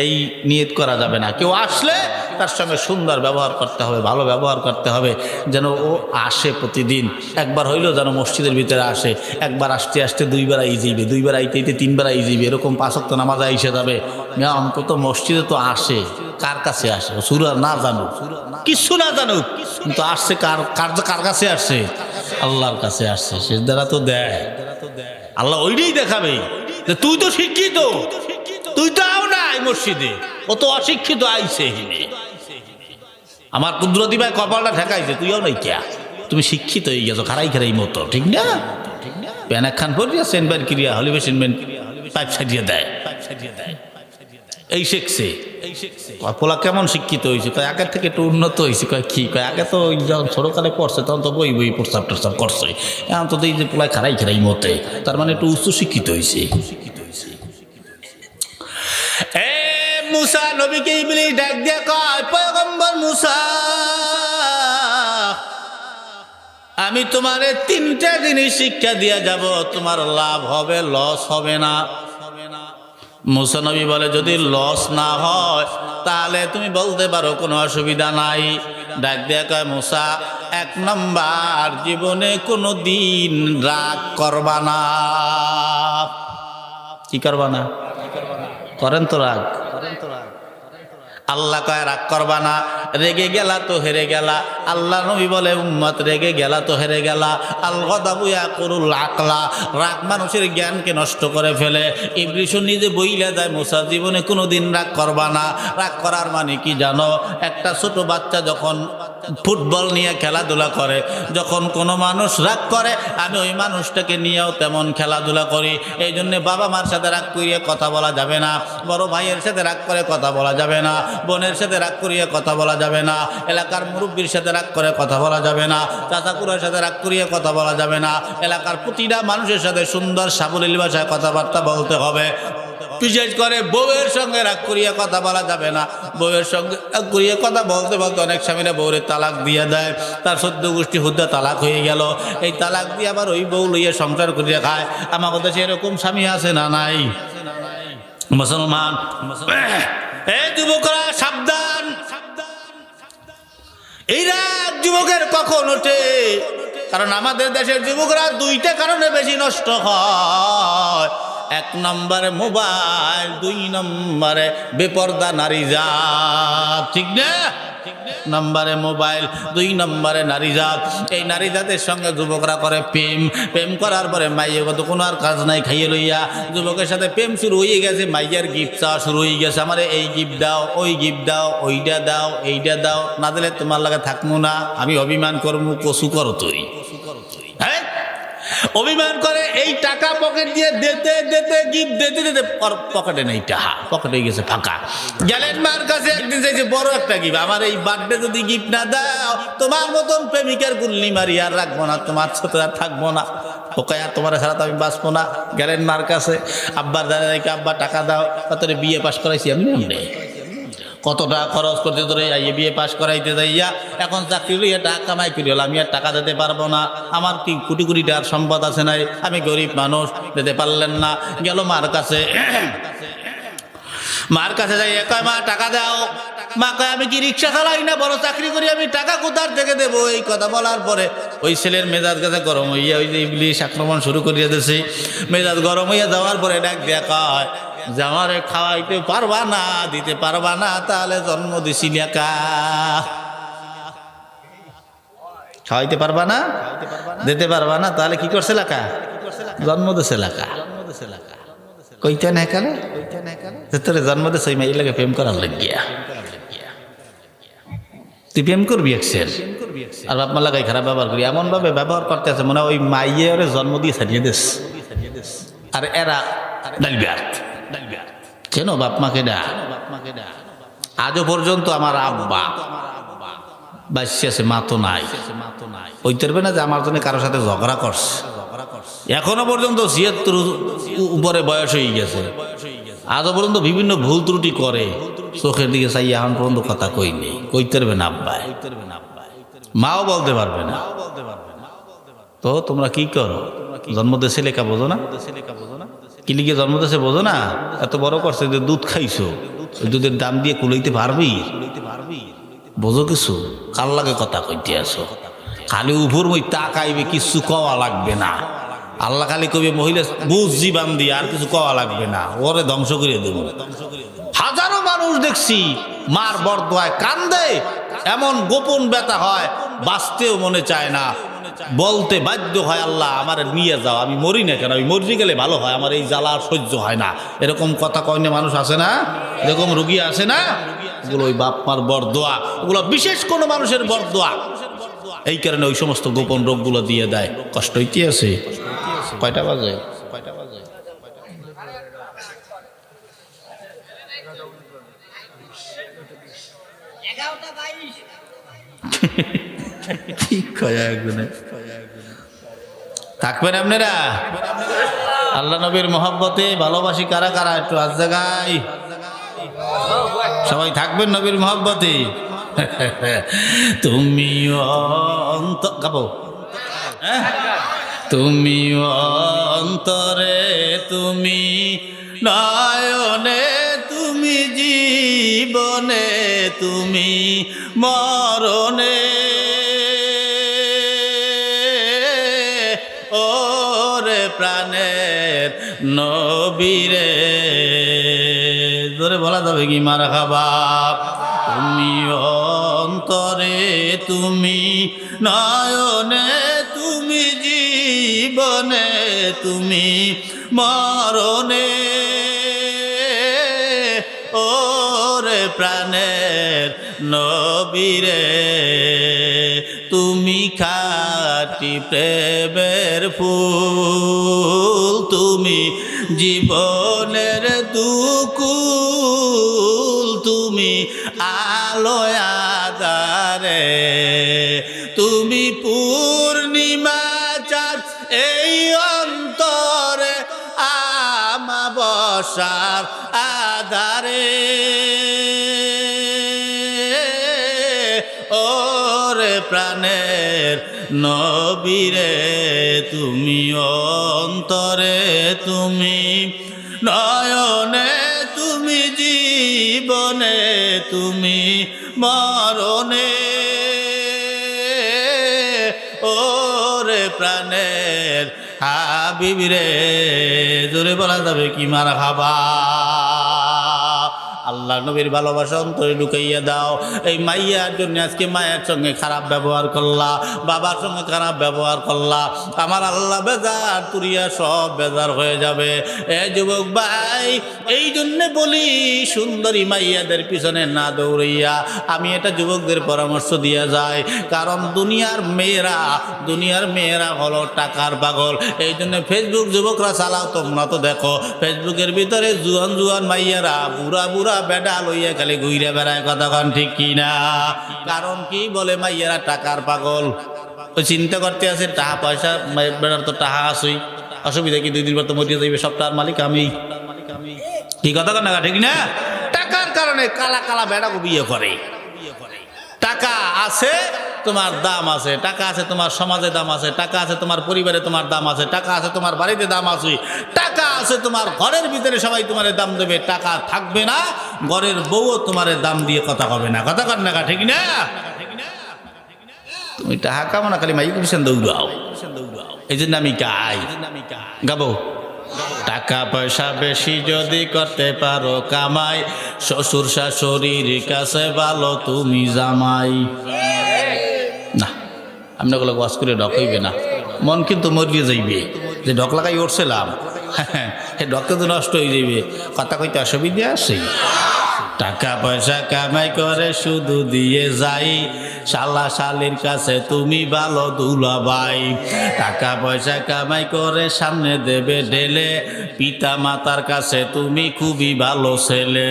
এই নিয়ত করা যাবে না। কেউ আসলে তার সঙ্গে সুন্দর ব্যবহার করতে হবে, ভালো ব্যবহার করতে হবে, যেন ও আসে প্রতিদিন। একবার হইলেও যেন মসজিদের ভিতরে আসে, একবার আসতে আসতে দুইবার আই যাইবে, দুইবার আইতে আইতে তিনবার আই যাইবে, এরকম 5 ওয়াক্ত নামাজ আইসে যাবে। অন্তত মসজিদে তো আসে, কার কাছে আসে? সূরা না জানুক, কিছু না জানুক, কিন্তু আসছে কার কাছে আসছে? আল্লাহর কাছে আসছে। সিজদাটা তো দেয়, আল্লাহ ওইটাই দেখাবে যে তুই তো শিক্ষিত, তুই তো আও নাই মসজিদে, ও তো অশিক্ষিত আইছে হিনে। আমার কুদরতি ভাই কপালটা ঠেকাইছে, তুইও নাই কিয়া, তুমি শিক্ষিত হয়ে গেছো খারাই খারাই মতো, ঠিক না? প্যান একখান পড়িয়া সেনবেন ক্রিয়া হলিবে সেনবেন পাইপ ছাড়িয়ে দেয়, এই শিখছে। পোলা কেমন শিক্ষিত হয়েছে? কয় আগের থেকে একটু উন্নত হয়েছে। কয় কি? কয় আগে তো যখন ছোটকালে পড়ছে তখন তো বই প্রস্তাব টস্তাব করছে, এখন তো এই যে পোলায় খারাই খারাই মতে, তার মানে একটু উচ্চ শিক্ষিত হয়েছে। মুসা নবীকে ইবলিস ডাক দিয়ে কয়, পয়গম্বর মুসা, আমি তোমারে 3টা জিনিস শিক্ষা দিয়ে যাব, তোমার লাভ হবে, লস হবে না। মুসা নবী বলে, যদি লস না হয় তাহলে তুমি বলতে পারো, কোনো অসুবিধা নাই। ডাক দিয়ে কয়, মুসা 1 নম্বর, জীবনে কোনো দিন রাগ করবা না। কি করবা না? করেন তো রাগ? আল্লাহ কয় রাগ করবা না, রেগে গেলা তো হেরে গেলা। আল্লাহ নবী বলে, উম্মত রেগে গেলা তো হেরে গেলা। আল গদাবু ইয়াকুলুল আকলা, রাগ মানুষের জ্ঞানকে নষ্ট করে ফেলে। ইবলিস নিজে বইলা যায়, মুসা জীবনে কোনোদিন রাগ করবা না। রাগ করার মানে কি জানো? একটা ছোট বাচ্চা যখন ফুটবল নিয়ে খেলাধুলা করে, যখন কোনো মানুষ রাগ করে, আমি ওই মানুষটাকে নিয়েও তেমন খেলাধুলা করি। এই জন্যে বাবা মার সাথে রাগ করিয়ে কথা বলা যাবে না, বড় ভাইয়ের সাথে রাগ করে কথা বলা যাবে না, বোনের সাথে রাগ করিয়ে কথা বলা যাবে না, এলাকার মুরব্বীর সাথে রাগ করে কথা বলা যাবে না, চাচাকুড়ার সাথে রাগ করিয়ে কথা বলা যাবে না। এলাকার প্রতিটা মানুষের সাথে সুন্দর সাবলীল ভাষায় কথাবার্তা বলতে হবে। বিশেষ করে বউয়ের সঙ্গে রাগ করিয়ে কথা বলা যাবে না। বউয়ের সঙ্গে রাগ করিয়ে কথা বলতে বলতে অনেক স্বামীরা বউরে তালাক দিয়ে দেয়, তার 14 গোষ্ঠী হুদ্দা তালাক হয়ে গেল। এই তালাক দিয়ে আবার ওই বউ লইয়ে সংসার করিয়ে খায়। আমার দেশে এরকম স্বামী আছে না নাই? মুসলমান এই যুবকরা সাবধান, এই রাগ যুবকের কখন ওঠে? কারণ আমাদের দেশের যুবকরা 2টা কারণে বেশি নষ্ট হয়। 1 নম্বরে মোবাইল, 2 নম্বরে বেপরদা নারী জাত, ঠিক না? নম্বরে মোবাইল, 2 নম্বরে নারী জাত। এই নারী জাতের সঙ্গে যুবকরা করে প্রেম করার পরে মাইয়ে কত কোনো আর কাজ নাই, খাইয়ে লইয়া যুবকের সাথে প্রেম শুরু হয়ে গেছে। মাইয়ার গিফট চাওয়া শুরু হয়ে গেছে, আমারে এই গিফট দাও, ওই গিফট দাও, ওইটা দাও, এইটা দাও, না দিলে তোমার লাগে থাকবো না, আমি অভিমান করবো। কসু করো তুই, হ্যাঁ? অভিমান করে। এই টাকা পকেট দিয়ে দিতে দিতে গিফট দিতে দিতে পকেটে নেই, টাকা পকেটে গেছে ফাঁকা। গেলেন মার কাছে একদিন চাইছে বড় একটা গিফট, আমার এই বার্থডে যদি গিফট না দাও, তোমার মতন প্রেমিকার গুল্লি মারি আর রাখবো না, তোমার সাথে আর থাকবো না, ওকে আর তোমার ছাড়া তো আমি বাঁচবো না। গেলেন মার কাছে, আব্বার দাদা, আব্বা টাকা দাও, তোরে বিয়ে পাশ করাইছি আমি, কত টাকা খরচ করতে তোরে বিয়ে পাশ করাইতে যাইয়া এখন চাকরি লইয়া টাকা কামাই করি হল, আমি আর টাকা দিতে পারবো না, আমার কি কোটি কোটি টাকার সম্পদ আছে নাই, আমি গরিব মানুষ, দিতে পারলেন না। গেল মার কাছে, মার কাছে যাই, কয় মা টাকা দাও। মা কয় আমি কি রিক্সা চালাই না, বড় চাকরি করি, আমি টাকা কোথার থেকে দেবো? এই কথা বলার পরে ওই ছেলের মেজাজ কাছে গরম হইয়া ওই যে ইবলিস আক্রমণ শুরু করিয়া দিয়েছে। মেজাজ গরম হইয়া যাওয়ার পরে ডাক দিয়া কয়, যে আমারে খাওয়াইতে পারবা না, দিতে পারবা না, তাহলে জন্ম দিছি লেখা। খাওয়াইতে পারবা না, দিতে পারবা না, তাহলে কি করছে লেখা? জন্ম দিছে লেখা। কইতে না কালে তোরে জন্ম দিছে, ওই মাই লাগে প্রেম করার লাগিয়া তুই প্রেম করবি একসের, আর বাপ মা লাগাই খারাপ ব্যবহার করি, এমন ভাবে ব্যবহার করতে আছে মনে হয় ওই মাইয়ে ওরে জন্ম দিয়ে ছাড়িয়ে দিস। আর এরা চেনো বাপ মাকে ডা? আজও পর্যন্ত আমার আব্বা বাচ্চা আছে, মা তো নাই, ওইটারবে না যে আমার জন্য কারোর সাথে ঝগড়া করছে। এখনো পর্যন্ত ৭৬ উপরে বয়স হয়ে গেছে, আজও পর্যন্ত বিভিন্ন ভুল ত্রুটি করে, চোখের দিকে চাই এখন পর্যন্ত কথা কই নেই, কইতেরবে না আব্বাই, মাও বলতে পারবে না। তো তোমরা কি করো? জন্ম দেশে লেখা বোঝো না? কি লিখে জন্ম দেশে বোঝো না? এত বড় করছে যে দুধ খাইছো, ওই দুধের দাম দিয়ে কুলাইতে পারবি? বোঝো কিছু? কার লাগে কথা কইতে আসো? খালি উপর মই তাকাইবে, কিছু কওয়া লাগবে না। আল্লাহ খালি কইবে মহিলা বুঝ জীবান দিয়ে, আর কিছু কওয়া লাগবে না, ওরে ধ্বংস করে দেব। হাজারো মানুষ দেখছি মার বরদোয়ায় কান্দে, এমন গোপন ব্যথা হয় বাঁচতেও মনে চায় না, বলতে বাধ্য হয় আল্লাহ আমার নিয়ে যাও, আমি মরি না কেন, আমি মরি গেলে ভালো হয়, আমার এই জ্বালা সহ্য হয় না। এরকম কথা কয়নে মানুষ আছে না? এরকম রুগী আছে না? ওগুলো ওই বাপ মার বরদোয়া, ওগুলো বিশেষ কোনো মানুষের বরদোয়া। এই কারণে ওই সমস্ত গোপন রোগগুলো দিয়ে দেয়। কষ্ট হইতে আছে। কয়টা বাজে? থাকবেন আপনারা? আল্লাহ নবীর মহব্বতে ভালোবাসি কারা কারা একটু আজ জায়গায় সবাই থাকবেন নবীর মহব্বতে। তুমি গাবো, তুমি অন্তরে, তুমি নয়নে, তুমি জীবনে, তুমি মরণে, ওরে প্রাণের নবীরে। ধরে বলা যাবে কি মারহাবা? তুমি অন্তরে, তুমি নয়নে, তুমি জীবনে, তুমি মরণে, ওরে প্রাণের নবীরে। তুমি খাঁটি প্রেমের ফুল, তুমি জীবনের দুকুল, তুমি আলোয় আঁধারে, তুমি পূর্ণিমা চাঁদ এই অন্তরে, আমাবস্যার আধারে, ওরে প্রাণের নবীরে। তুমি অন্তরে, তুমি নয়নে, তুমি জীবনে, তুমি মরণে, ওরে প্রাণের হাবিবরে। জোরে বলা যাবে কি মারহাবা? আল্লাহ নবীর ভালোবাসা অন্তরে ঢুকাইয়া দাও। এই মাইয়ার জন্য আজকে মায়ের সঙ্গে খারাপ ব্যবহার করলা, বাবার সঙ্গে খারাপ ব্যবহার করলা, আমার আল্লাহ বেজার তুরিয়া সব বেজার হয়ে যাবে। এ যুবক ভাই, এই জন্যে বলি সুন্দরী মাইয়াদের পিছনে না দৌড়াইয়া। আমি এটা যুবকদের পরামর্শ দিয়ে যাই, কারণ দুনিয়ার মেয়েরা হলো টাকার পাগল। এই জন্য ফেসবুক যুবকরা চালাও, তোমরা তো দেখো ফেসবুকের ভিতরে জুয়ান মাইয়ারা বুড়া বেডা লইয়া খালি ঘুরে বেড়ায়, কতক্ষণ ঠিক কিনা? কারণ কি বলে মাইয়ারা টাকার পাগল। ওই চিন্তা করতে আছে টাকা পয়সা, বেড়ার তো টাকা আসই, অসুবিধা কি? 2 দিন পর তো মরিয়া যাইবে, সপ্তাহের মালিক আমি। কি কথা কন না ঠিক না? টাকার কারণে কালা কালা বেড়াকে বিয়ে করে। টাকা আছে তোমার দাম আছে, টাকা আছে তোমার সমাজে দাম আছে, টাকা আছে তোমার পরিবারে তোমার দাম আছে, টাকা আছে তোমার বাড়িতে দাম আছে, টাকা আছে তোমার ঘরের ভিতরে সবাই তোমার দাম দেবে। টাকা থাকবে না, ঘরের বউও তোমার দাম দিয়ে কথা হবে না। কথা কর না ঠিক না? তুমি টাকা কামো না, খালি মাইক পিছন দৌড়াও। এই জন্য আমি গাবো, টাকা পয়সা বেশি যদি করতে পারো কামাই, শ্বশুর শাশুড়ির কাছে ভালো তুমি জামাই। না, আমরা ওগুলো ওয়াশ করে ডক হইবে না, মন কিন্তু মরিয়ে যাইবে। যে ডক লাগাই উঠছিলাম, হ্যাঁ, ডক কিন্তু নষ্ট হয়ে যাইবে। কথা কইতে অসুবিধা আছে। টাকা পয়সা কামাই করে শুধু দিয়ে যাই, শালা শালির কাছে তুমি ভালো দুলাভাই। টাকা পয়সা কামাই করে সামনে দেবে ঢেলে, পিতা মাতার কাছে তুমি খুবই ভালো ছেলে।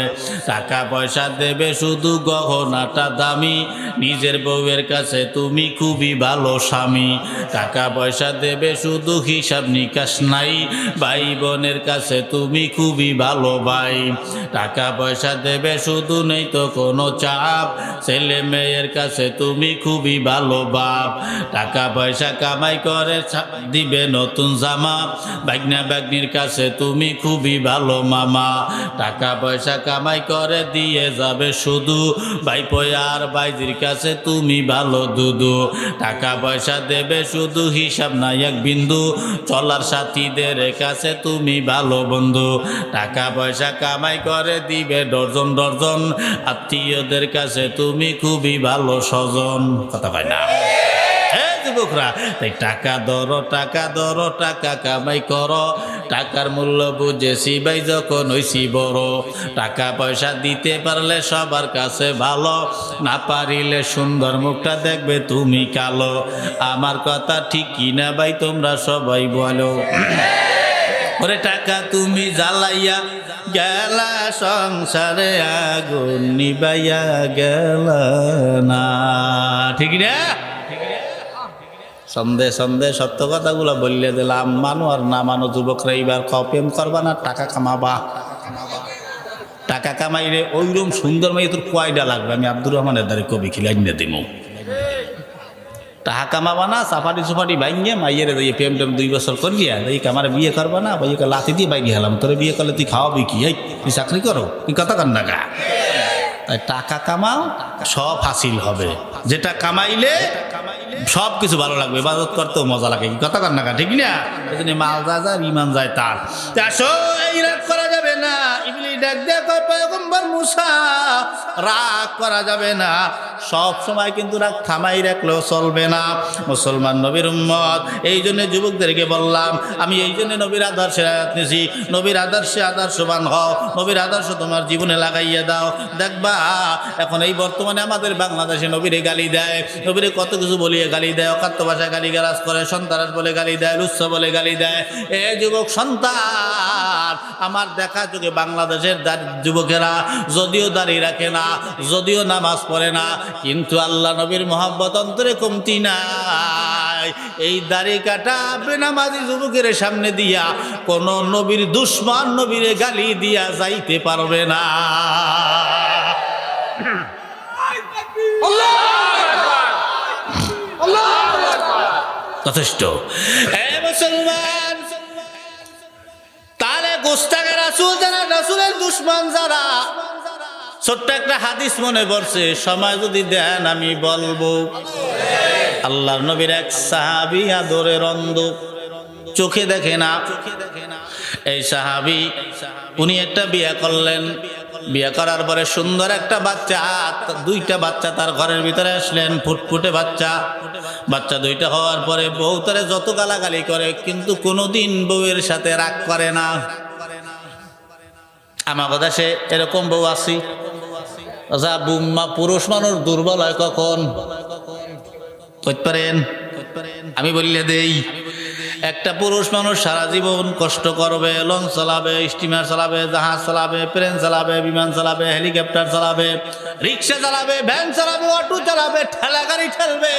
টাকা পয়সা দেবে শুধু গহনাটা দামি, নিজের বউয়ের কাছে তুমি খুবই ভালো স্বামী। টাকা পয়সা দেবে শুধু হিসাব নিকাশ নাই, ভাই বোনের কাছে তুমি খুবই ভালো ভাই। টাকা পয়সা দেবে শুধু নেই তো কোনো চাপ, ছেলে মেয়ের কাছে তুমি খুবই ভালো বাপ। টাকা পয়সা কামাই করে দিবে নতুন জামা, বাগনা বাগনির কাছে তুমি খুবই ভালো মামা। টাকা পয়সা কামাই করে দিয়ে যাবে শুধু, ভাইপো আর ভাইজির কাছে তুমি ভালো দুদু। টাকা পয়সা দেবে শুধু হিসাব নাই এক বিন্দু, চলার সাথীদের কাছে তুমি ভালো বন্ধু। টাকা পয়সা কামাই করে দিবে ডর্জন ডর্জন, আত্মীয়দের কাছে তুমি খুবই ভালো স্বজন। কথা পাই না যুবকরা, তাই টাকা ধরো টাকা ধরো, টাকা কামাই করো, টাকার মূল্য বুঝেছি ভাই যখন হইছি বড়। টাকা পয়সা দিতে পারলে সবার কাছে ভালো, না পারিলে সুন্দর মুখটা দেখবে তুমি কালো। আমার কথা ঠিক কিনা ভাই তোমরা সবাই বলো। ওরে টাকা তুমি জ্বালাইয়া গেলা, সংসারে আগুন নিবাইয়া গেলা না, ঠিক না? সন্দেহ সন্দেহ সত্য কথাগুলো বললে দিলাম। মানো আর না মানো যুবকরা, এইবার প্রেম করবা না টাকা কামাবা। টাকা কামাইলে ওইরকম সুন্দর মাই তোর কয়টা লাগবে, আমি আব্দুর রহমানের দ্বারে কবি খিলাই নিয়ে দিব। টাকা কামাবা না, সাফারি সুফারি বাইঙ্গে মাইয়ের দিয়ে প্রেম টেম 2 বছর করিয়া এই আমার বিয়ে করবা না, ভাইকে লাথি দিয়ে বাইকে হেলাম, তোরে বিয়ে করলে তুই খাওয়াবি কি? এই তুই চাকরি করো, তুই কথা কান না গা। তাই টাকা কামাও, সব হাসিল হবে। যেটা কামাইলে সব কিছু ভালো লাগবে, ইবাদত করতেও মজা লাগে, কথা কান না গা, ঠিক না? এই জন্য মাল যায় যায় ইমান যায় তার। আসো এই রাগ করা যাবে না, ইবলিস ডাক দেয়া কয় পয়গম্বর মুসা রাগ করা যাবে না। সব সময় কিন্তু রাগ থামাই রাখলেও চলবে না। মুসলমান নবীর উম্মত, এই জন্য যুবকদেরকে বললাম, আমি এই জন্য নবীর আদর্শে আয়াত নিয়েছি, নবীর আদর্শে আদর্শবান হও, নবীর আদর্শ তোমার জীবনে লাগাইয়া দাও। দেখবা এখন এই বর্তমানে আমাদের বাংলাদেশে নবীরে গালি দেয়, নবীরে কত কিছু বলিয়ে গালি দেয়, অকাত্য ভাষায় গালি গালাজ করে, সন্তান বলে গালি দেয়, লুচ্ছা বলে গালি দেয়। এ যুবক সন্তান, আমার দেখা যুগে বাংলাদেশের যুবকেরা যদিও দাঁড়িয়ে রাখে না, যদিও নামাজ পড়ে না, কিন্তু আল্লাহ নবীর মহব্বত অন্তরে কমতি নাই। এই দাড়ি কাটা বেনামাজি যুবকের সামনে দিয়া কোন নবীর দুশ্মন নবীরে গালি দিয়া যাইতে পারবে না। যথেষ্ট। মুসলমান তাহলে গোস্তাকে রাসূল যারা, রাসূলের দুশ্মন যারা, ছোট্ট একটা হাদিস মনে পড়ছে, সময় যদি দেন আমি বলবো। আল্লাহর নবীর এক সাহাবী আদরের অন্ধ, চোখে দেখে না। এই সাহাবী উনি একটা বিয়ে করলেন, বিয়ে করার পরে সুন্দর একটা বাচ্চা, 2টা বাচ্চা তার ঘরের ভিতরে আসলেন, ফুটফুটে বাচ্চা। বাচ্চা 2টা হওয়ার পরে বউ তারে যত গালাগালি করে, কিন্তু কোনোদিন বউয়ের সাথে রাগ করে না। আমার কথা সে এরকম বউ আছি। আচ্ছা পুরুষ মানুষ দুর্বল হয় কখন কইতে পারেন? আমি বললে দেই, একটা পুরুষ মানুষ সারা জীবন কষ্ট করবে, লঞ্চ চালাবে, স্টিমার চালাবে, জাহাজ চালাবে, প্লেন চালাবে, বিমান চালাবে, হেলিকপ্টার চালাবে, রিক্সা চালাবে, ভ্যান চালাবে, অটো চালাবে, ঠেলা গাড়ি ঠেলবে,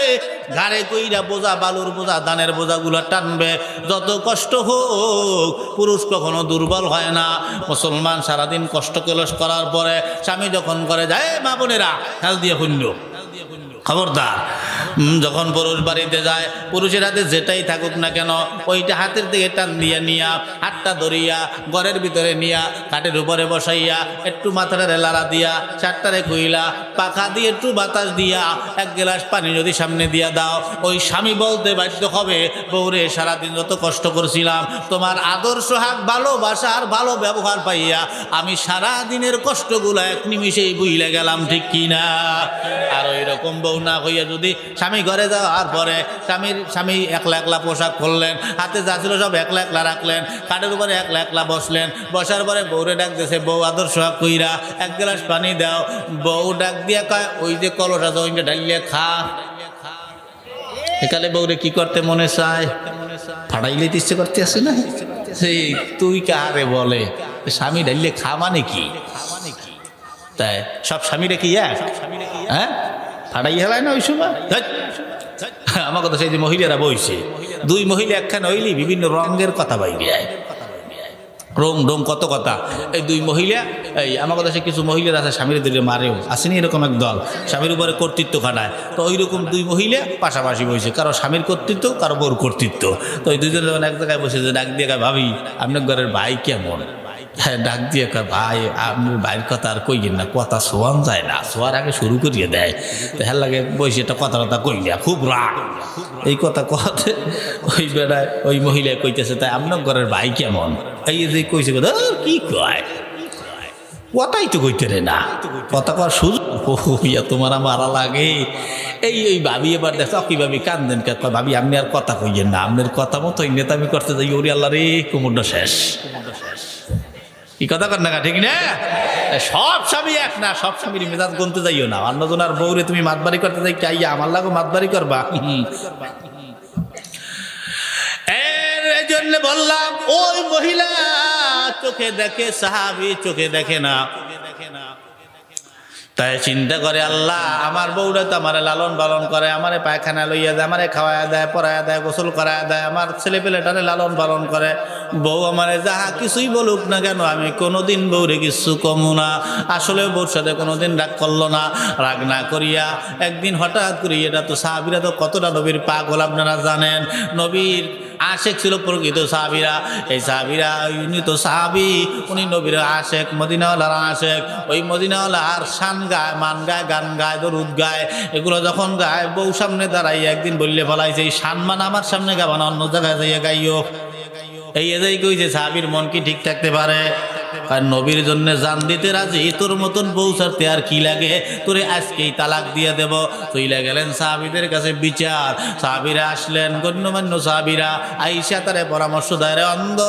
ঘাড়ে কইরা বোঝা, বালুর বোঝা, ধানের বোঝাগুলো টানবে। যত কষ্ট হোক, পুরুষ কখনো দুর্বল হয় না। মুসলমান সারাদিন কষ্ট কলস করার পরে স্বামী যখন করে যায়, মা বোনেরা খেল দিয়ে শুনল, খবরদার, যখন পুরুষ বাড়িতে যায়, পুরুষের হাতে যেটাই থাকুক না কেন, ওইটা হাতের দিকে টান দিয়া নিয়া, হাতটা ধরিয়া ঘরের ভিতরে নিয়া, খাটের উপরে বসাইয়া, একটু মাথাটারে লাড়া দিয়া, চারটারে খুইলা, পাখা দিয়ে একটু বাতাস দিয়া, 1 গ্লাস পানি যদি সামনে দিয়া দাও, ওই স্বামী বলতে বাধ্য হবে, বউরে সারাদিন যত কষ্ট করছিলাম, তোমার আদর্শ হাক, ভালোবাসা আর ভালো ব্যবহার পাইয়া আমি সারা দিনের কষ্টগুলো 1 নিমিষেই বুইলে গেলাম, ঠিক কিনা? আর ওই রকম বউ না হইয়া যদি স্বামী ঘরে যাওয়ার পরে স্বামী একলা একলা পোশাক খুললেন, হাতে যা ছিল সব একলা একলা রাখলেন, খাটের উপরে একলা একলা বসলেন। বসার পরে বউরে ডাক দিয়েছে, বউ আদর সোহাগ কইরা এক গ্লাস পানি দাও। বউ ডাক দিয়া কয়, ওই যে কলস আছে ওইটা ঢালিয়ে খা। একালে বউরে কি করতে মনে চায়? ফাড়াইলে ইচ্ছে করতে আসে না? সেই তুই কারে বলে স্বামী ঢালিয়ে খা মানে কি? তাই সব স্বামীরা কি এক? হ্যাঁ, ফাড়াই হেলায় না ওই সময়। আমার কথা, সেই যে মহিলারা বইছে, দুই মহিলা একখানে হইলি বিভিন্ন রঙের কথা বাইরে আয়, রং ঢং কত কথা। এই দুই মহিলা, এই আমার কথা, সে কিছু মহিলার আছে স্বামীর দিলে মারেও, আসেনি এরকম এক দল, স্বামীর উপরে কর্তৃত্ব খাটায়। তো ওই রকম দুই মহিলা পাশাপাশি বসে, কারো স্বামীর কর্তৃত্ব, কারো বউর কর্তৃত্ব। তো ওই দুইজন যখন এক জায়গায় বসে, যে ডাক দিয়ে ভাবি আপনার ঘরের ভাই কেমন? হ্যাঁ, ডাক দিয়ে ভাই আপনার ভাইয়ের কথা আর কইয়েন না, কথা শোয়ান যায় না, শোয়ার আগে শুরু করিয়ে দেয়। তো হ্যাঁ লাগে বসে একটা কথা কই না, খুব রাগ। এই কথা কথা ওই বেড়ায় ওই মহিলা কইতেছে, তাই আপনার ঘরের ভাই কেমন? এই যে কইছে কথা কি কয়, কথাই তো কইতে রে না, কথা কর সুযোগ তোমার মারা লাগে। এই ভাবি এবার দেখো কি ভাবি কান্দেন, ভাবি আপনি আর কথা কইয়েন না, আপনার কথা মতো নেতামি করতে যাই, ওরি আল্লাহ রে কুমুরটা শেষ। কি কথা কর না, ঠিক না? সব স্বামী এক না, সব স্বামীর মেজাজ গুনতে যাইও না। অন্যজনের বউরে তুমি মাতবাড়ি করতে যাই, কে আমার লাগো মাতবাড়ি করবা? এর জন্য বললাম, ওই মহিলা চোখে দেখে, সাহাবী চোখে দেখে না। তাই চিন্তা করে, আল্লাহ আমার বউরা তো আমারে লালন পালন করে, আমারে পায়খানা লইয়া দেয়, আমারে খাওয়ায়া দেয়, পরায়া দেয়, গোসল করায়া দেয়, আমার ছেলে পেলেটারে লালন পালন করে। বউ আমারে যাহা কিছুই বলুক না কেন, আমি কোনোদিন বউরে কিছু কমু না। আসলে বউর সাথে কোনোদিন রাগ করলো না। রাগ না করিয়া একদিন হঠাৎ করি, এটা তো সাহাবীরা তো কতটা নবীর পাগল আপনারা জানেন, নবীর আশেক ছিল প্রকৃত সাহাবীরা। এই সাহাবীরা, উনি তো সাহাবী, উনি নবীর আশেক, মদিনাওয়ালার আশেক। ওই মদিনাওয়ালার শান গায়, মান গায়, গান গায়, দরুদ গায়, এগুলো যখন গায়, বউ সামনে দাঁড়াই একদিন বললে ফলাইছে, এই সম্মান আমার সামনে গাবা না, অন্য জায়গায় যাইয়া গাইও। এই এজাই কইছে সাহাবীর মন কি ঠিক থাকতে পারে? আর নবীর জন্য জান দিতে রাজি, তোর মতন বউ ছাড়তে আর কি লাগে, তোরে আজকেই তালাক দিয়ে দেব। চইলা গেলেন সাহাবীদের কাছে বিচার। সাহাবীরা আসলেন, গণ্যমান্য সাহাবীরা আইসা তারে পরামর্শ দেয়, রে অন্ধ,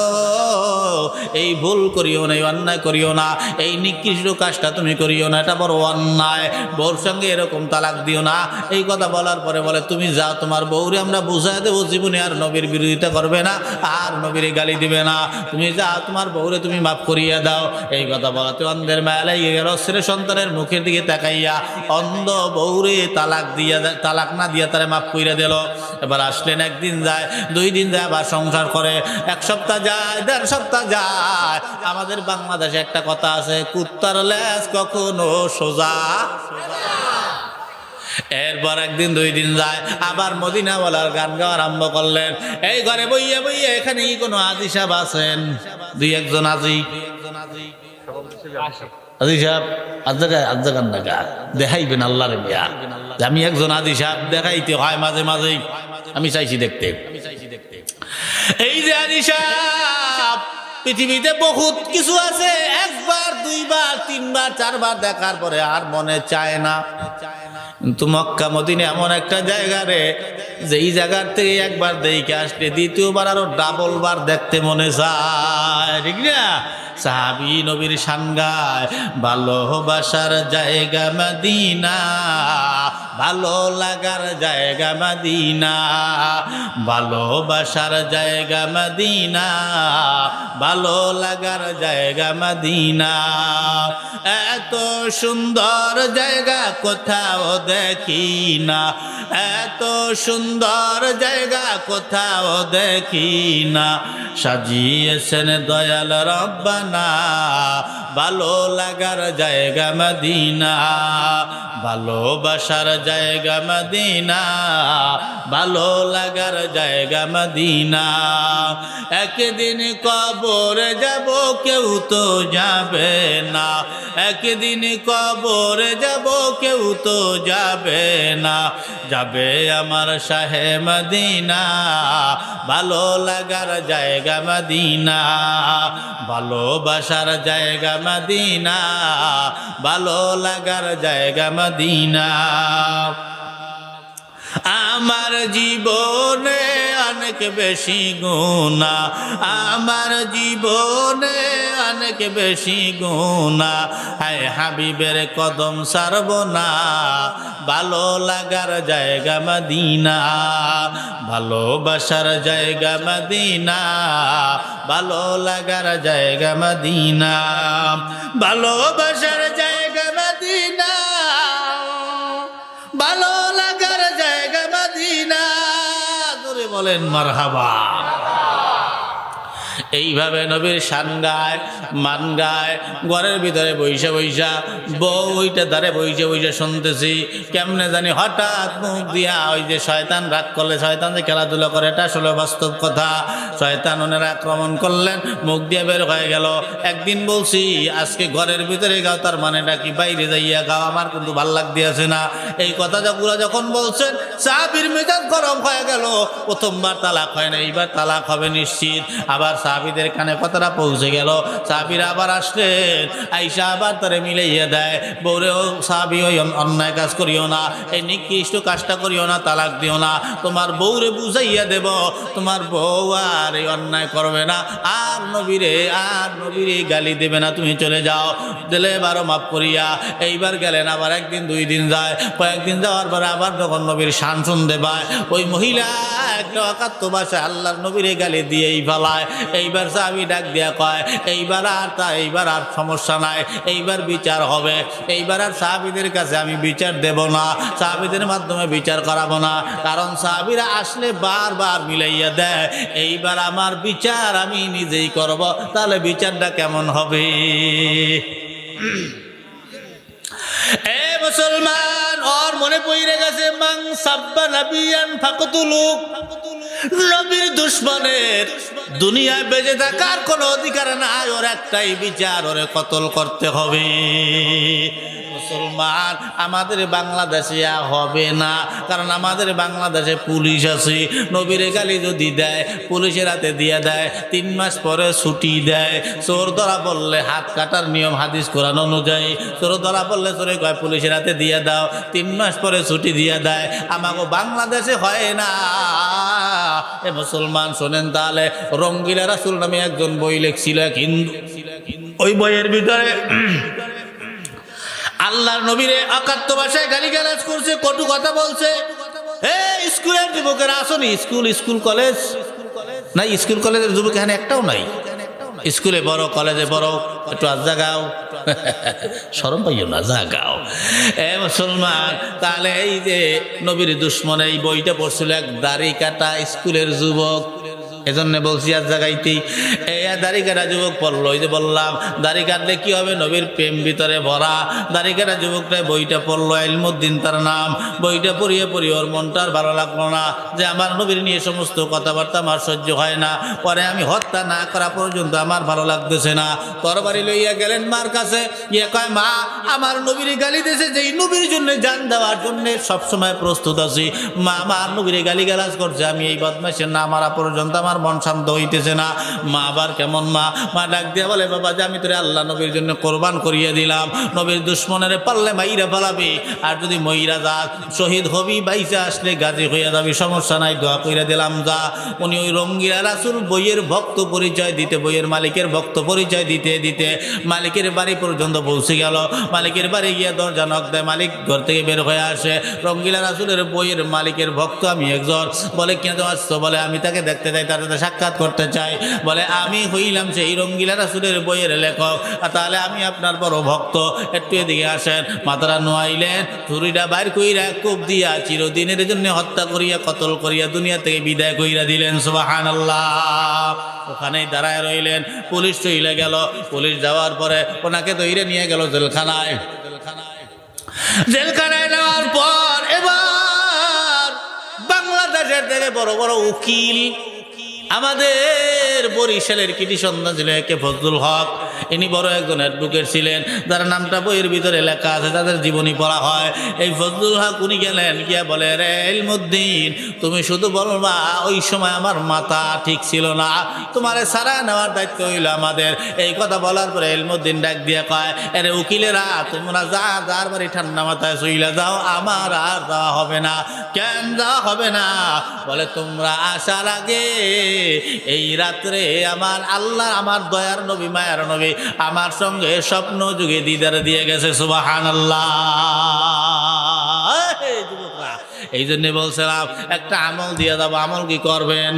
এই ভুল করিও না, এই অন্যায় করিও না, এই নিকৃষ্ট কাজটা তুমি করিও না, এটা বড় অন্যায়, বউর সঙ্গে এরকম তালাক দিও না। এই কথা বলার পরে বলে, তুমি যাও, তোমার বউরে আমরা বুঝাই দেবো, জীবনে আর নবীর বিরোধিতা করবে না, আর নবীর গালি দিবে না, তুমি যাও, তোমার বউরে তুমি মাফ করিয়া দাও। এই কথা বলাতে অন্ধের মায়া লেগে গেল। ছেলে সন্তানের মুখের দিকে তাকাইয়া অন্ধ বউরে তালাক না দিয়া তারে মাফ কইরা দিল। এবার আসলেন, একদিন যায়, 2 দিন যায়, আবার সংসার করে, 1 সপ্তাহ যায়, 1.5 সপ্তাহ যায়। আমাদের বাংলাদেশে একটা কথা আছে, কুত্তার লেজ কখনো সোজা। এরপর একদিন 2 দিন যায়, আবার মদিনাওয়ালার গান গাওয়া আরম্ভ করলেন। এই ঘরে বইয়া বইয়া, এখানে কি কোনো আজি সাহেব আছেন? 2-1 জন আজি সাহেব আজ গান দেখা দেখাইবেন আল্লাহর মিয়া। আমি একজন আজি সাহেব দেখাইতে হয় মাঝে মাঝেই, আমি চাইছি দেখতে। এই যে আজি সাহেব, পৃথিবীতে বহুত কিছু আছে, 1 বার 2 বার 3 বার 4 বার দেখার পরে আর মনে চায় না। কিন্তু মক্কা মদিনা এমন একটা জায়গা রে, যেই জায়গার থেকে একবার দেখে আসলে দ্বিতীয়বার আরো ডাবল বার দেখতে মনে চায়, ঠিক না? সাহাবী নবীর শান গায়, ভালোবাসার জায়গা মদিনা, ভালো লাগার জায়গা মদিনা, ভালোবাসার জায়গা মদিনা, ভালো লাগার জায়গা মদিনা। এত সুন্দর জায়গা কোথাও দেখি না, এত সুন্দর জায়গা কোথাও দেখি না, সাজিয়েছেন দয়াল রব্বানা, ভালো লাগার জায়গা মদিনা, ভালোবাসার জায়গা মদিনা, ভালো লাগার জায়গা মদিনা। একদিন কবরে যাব, কেউ তো যাবে না, একদিন কবরে যাব, কেউ তো যাবে না, যাবে আমার শাহে মদিনা, ভালো লাগার জায়গা মদিনা, ভালোবাসার জায়গা মদিনা, ভালো লাগার জায়গা মদিনা। আমার জীবনে অনেক বেশি গুনাহ, আমার জীবনে অনেক বেশি গুনাহ, হায় হাবিবের কদম ছাড়ব না, ভালো লাগার জায়গা মদিনা, ভালোবাসার জায়গা মদিনা, ভালো লাগার জায়গা মদিনা, ভালোবাসার জায়গা মদিনা, ভালো লাগার জায়গা মদিনা। জোরে বলেন মারহাবা। এইভাবে নবীর শান গায়, মান গায়, ঘরের ভিতরে বইসা বইসা, বউ ওইটা ধারে বইসা বইসা শুনতেছি। কেমনে জানি হঠাৎ মুখ দিয়া ওই যে শয়তান রাগ করলে, শয়তান যে খেলাধুলা করে এটা আসলে বাস্তব কথা। শয়তান ওনারা আক্রমণ করলেন, মুখ দিয়ে বের হয়ে গেল। একদিন বলছি আজকে ঘরের ভিতরে গাও, তার মানেটা কি বাইরে যাইয়া গাও, আমার কিন্তু ভাল লাগতেছে না। এই কথা যখন বলছেন সাহাবীর মেজাজ গরম হয়ে গেল। প্রথমবার তালাক হয় না, এইবার তালাক হবে নিশ্চিত। আবার সাহাবীদের কানে কথাটা পৌঁছে গেল। সাহাবীরা আবার আসলেন, আইসা আবার তারে মিলাইয়া দেয়, বউরেও সাহাবী ওই অন্যায় কাজ করিও না, এই নিকৃষ্ট কাজটা করিও না, তালাক দিও না। তোমার বউরে বুঝাইয়া দেব, তোমার বউ আর এই অন্যায় করবে না, আর নবীরে গালি দেবে না, তুমি চলে যাও। দিলে এবারও মাফ করিয়া এইবার গেলেন। আবার একদিন দুই দিন যায়, কয়েকদিন যাওয়ার পরে আবার যখন নবীর শান শুনতে পায়, ওই মহিলা একটা অকাত্য ভাষায় আল্লাহর নবীরে গালি দিয়েই ফেলায়। এইবার সাহাবী ডাক দিয়া কয়, এইবার আর সমস্যা নাই, এইবার বিচার হবে। এইবার আর সাহাবীদের কাছে আমি বিচার দেব না, সাহাবীদের মাধ্যমে বিচার করাবো না, কারণ সাহাবীরা আসলে বারবার মিলাইয়া দেয়। এইবার আমার বিচার আমি নিজেই করব, তাহলে বিচারটা কেমন হবে? এ মুসলমান, ওর মনে পড়ে গেছে, মান সাব্বা নাবিয়ান ফাকতুলু, নবীর দুশমনের দুনিয়ায় বেঁচে থাকার কোনো অধিকার নাই, ওর একটাই বিচার, ওরে কতল করতে হবে। মুসলমান, আমাদের বাংলাদেশে হবে না, কারণ আমাদের বাংলাদেশে পুলিশ আছে। নবীরে গালি যদি দেয়, পুলিশের হাতে দিয়ে দেয়, 3 মাস পরে ছুটি দেয়। চোর ধরা পড়লে হাত কাটার নিয়ম হাদিস কোরআন অনুযায়ী। চোর ধরা পড়লে চোরে কয় পুলিশের হাতে দিয়ে দাও, 3 মাস পরে ছুটি দিয়ে দেয়। আমাকে বাংলাদেশে হয় না। এ মুসলমান শোনেন তাহলে, রঙ্গিলা রাসূল নামে একজন বই লিখছিল এক হিন্দু। ওই বইয়ের ভিতরে আল্লাহর নবীরে অকাত্য ভাষায় গালিগালাজ করছে, কটু কথা বলছে। স্কুলের যুবকেরা আসনি, স্কুল কলেজ নাই, স্কুল কলেজের যুবক এখানে একটাও নাই। স্কুলে বড়, কলেজে বড়, একটু আজাগাও, শরম পাইও না, জাগাও। এ মুসলমান, তাহলে এই যে নবীর দুশমন এই বইটা পড়ছিল এক দাড়ি কাটা স্কুলের যুবক। এজন্য বলছি আর জায়গাইতেই এই দাড়ি কাটা যুবক পড়লো। ওই যে বললাম দাড়ি কাটলে কি হবে, নবীর প্রেম ভিতরে ভরা। দাড়ি কাটা যুবকটাই বইটা পড়লো, ইলমুদ্দিন তার নাম। বইটা পড়িয়ে ওর মনটা আর ভালো লাগলো না, যে আমার নবীর নিয়ে সমস্ত কথাবার্তা আমার সহ্য হয় না। পরে আমি হত্যা না করা পর্যন্ত আমার ভালো লাগতেছে না। তরবারি লইয়া গেলেন মার কাছে, ইয়ে কয়, মা আমার নবীর গালি দিয়েছে, যে নবীর জন্য জান দেওয়ার জন্য সবসময় প্রস্তুত আছি। মা আমার নবীর গালি গালাজ করছে, আমি এই বদমাইশের না মারা পর্যন্ত আমার মন শান্ত হইতেছে না। মা আবার কেমন মা ডাক দিয়া বলে, বাবা যে আমি তোরে আল্লাহ নবীর জন্য কোরবান করিয়ে দিলাম, নবীর দুশ্মনের পারলে মাইরা পালাবি, আর যদি মইরা যাক শহীদ হবি, বাইসে আসলে গাজী হইয়া যাবি, সমস্যা নাই, দোয়া কইরা দিলাম যা। উনি ওই রঙ্গিলা রাসূল বইয়ের ভক্ত পরিচয় দিতে, বইয়ের মালিকের ভক্ত পরিচয় দিতে দিতে মালিকের বাড়ি পর্যন্ত পৌঁছে গেল। মালিকের বাড়ি গিয়ে দরজা নক দেয়, মালিক ঘর থেকে বের হয়ে আসে। রঙ্গিলা রাসূলের বইয়ের মালিকের ভক্ত আমি একজন। বলে কেন আসছো? বলে আমি তাকে দেখতে চাই, তার সাথে সাক্ষাৎ করতে চাই। বলে আমি হইলাম সেই রঙ্গিলা রাসূলের বইয়ের লেখক, তাহলে আমি আপনার বড় ভক্ত, একটু এদিকে আসেন। মাথাটা নোয়াইলেন, ছুরিটা বাইর কইরা কোপ দিয়া চিরদিনের জন্য হত্যা করিয়া কতল করিয়া দুনিয়া থেকে বিদায় কইরা দিলেন। সুবহানাল্লাহ। ওখানেই দাঁড়ায় রইলেন। পুলিশ চলে গেল। পুলিশ যাওয়ার পরে ওনাকে ধরে নিয়ে গেল জেলখানায়। জেলখানায় নেওয়ার পর এবার বাংলাদেশের থেকে বড় বড় উকিল, আমাদের বরিশালের কৃতি সন্তান ছিল একে ফজলুল হক, ইনি বড় একজন অ্যাডভোকেট ছিলেন, যার নামটা বইয়ের ভিতরে লেখা আছে, তাদের জীবনী পড়া হয়। এই ফজলুল হক উনি গেলেন গিয়া বলে, রে ইলমুদ্দিন, তুমি শুধু বলবা ওই সময় আমার মাথা ঠিক ছিল না, তোমারে সারা নেওয়ার দায়িত্ব হইল আমাদের। এই কথা বলার পরে ইলমুদ্দিন ডাক দিয়ে কয়, আরে উকিলেরা তোমরা যা যার বাড়ি ঠান্ডা মাথায় শুইলা যাও, আমার আর যাওয়া হবে না। কেন যাওয়া হবে না? বলে তোমরা আসার আগে এই রাত্রে আমার আল্লাহ, আমার দয়ার নবী, মায়ার নবী আমার সঙ্গে স্বপ্ন যুগে দিদার দিয়ে গেছে। সুবহানাল্লাহ। যুবকরা, এই জন্য বলছিলাম একটা আমল দিয়ে যাবো। আমল কি করবেন?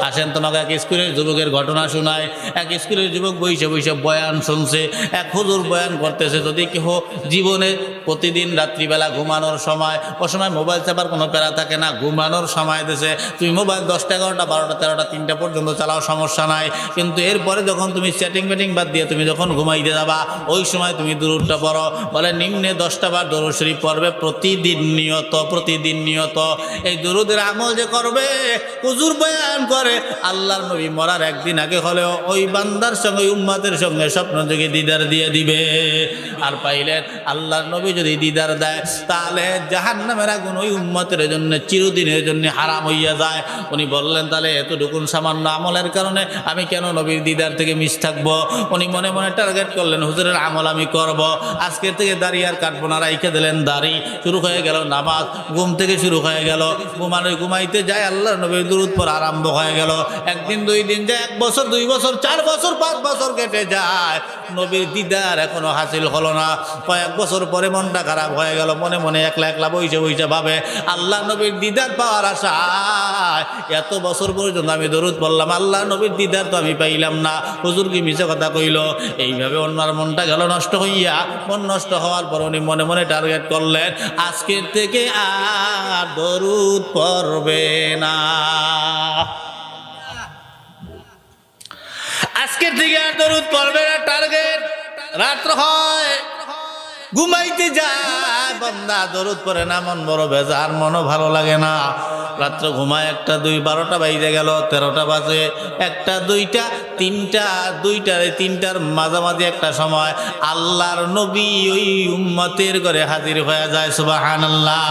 আসেন তোমাকে এক স্কুলের যুবকের ঘটনা শোনায়। এক স্কুলের যুবক বইসে বইসে বয়ান শুনছে, এক হুজুর বয়ান করতেছে। যদি কেহ জীবনে প্রতিদিন রাত্রিবেলা ঘুমানোর সময়, ও সময় মোবাইল চাপার কোনো প্যারা থাকে না, ঘুমানোর সময় দেশে তুমি মোবাইল 10টা 11টা 12টা 13টা 3টা পর্যন্ত চালাও, সমস্যা নাই। কিন্তু এরপরে যখন তুমি চ্যাটিং ব্যাটিং বাদ দিয়ে তুমি যখন ঘুমাইতে যাবা, ওই সময় তুমি দুরূদটা পড়ো। বলে নিম্নে 10টা বার দরুদ শরীফ পড়বে প্রতিদিন নিয়ত, প্রতিদিন নিয়ত। এই দুরুদের আমল যে করবে, হুজুর বয়ান করে আল্লাহর নবী মরার একদিন আগে হলেও ওই বান্দার সঙ্গে, ওই উম্মতের সঙ্গে স্বপ্ন যোগে দিদার দিয়ে দিবে। আর পাইলেন আল্লাহর নবী যদি দিদার দেয়, তাহলে জাহান্নামের আগুন ওই উম্মতের জন্য চিরদিনের জন্য হারাম হইয়া যায়। উনি বললেন, তাহলে এতটুকুন সামান্য আমলের কারণে আমি কেন নবীর দিদার থেকে মিস থাকবো? উনি মনে মনে টার্গেট করলেন, হুজুরের আমল আমি করব, আজকের থেকে দাড়ি আর কাটবো না। রাইখে দিলেন দাড়ি, শুরু হয়ে গেল নামাজ, ঘুম থেকে শুরু হয়ে গেল, ঘুমাইতে যায় আল্লাহর নবীর দুরূদ পড়া আরম্ভ হয়ে গেল। একদিন, 2 দিন যায়, 1 বছর, 2 বছর, 4 বছর, 5 বছর কেটে যায়, নবীর দিদার এখনো হাসিল হলো না। কয়েক বছর পরে মনটা খারাপ হয়ে গেল, মনে মনে একলা একলা বইসে বইসে ভাবে, আল্লাহ নবীর দিদার পাওয়ার আশায় এত বছর পর্যন্ত আমি দরুদ পড়লাম, আল্লাহ নবীর দিদার তো আমি পাইলাম না, হুজুর কি মিছে কথা কইল? এইভাবে অন্যার মনটা গেল নষ্ট হইয়া। মন নষ্ট হওয়ার পর উনি মনে মনে টার্গেট করলেন, আজকের থেকে আর দরুদ পড়বে না, আজকের থেকে আর দরুদ পড়বে না। টার্গেট। রাত্র হয়, ঘুমাইতে যায়, বান্দা দরুদ পড়ে না, মন বড় বেজার, মনও ভালো লাগে না। রাত্র ঘুমায় 1টা 2, 12টা বাজে গেল, 13টা বাজে, 1টা 2টা 3টা, 2টার মাঝামাঝি একটা সময় আল্লাহর নবী ওই উম্মতের ঘরে হাজির হয়ে যায়। সুবহানাল্লাহ।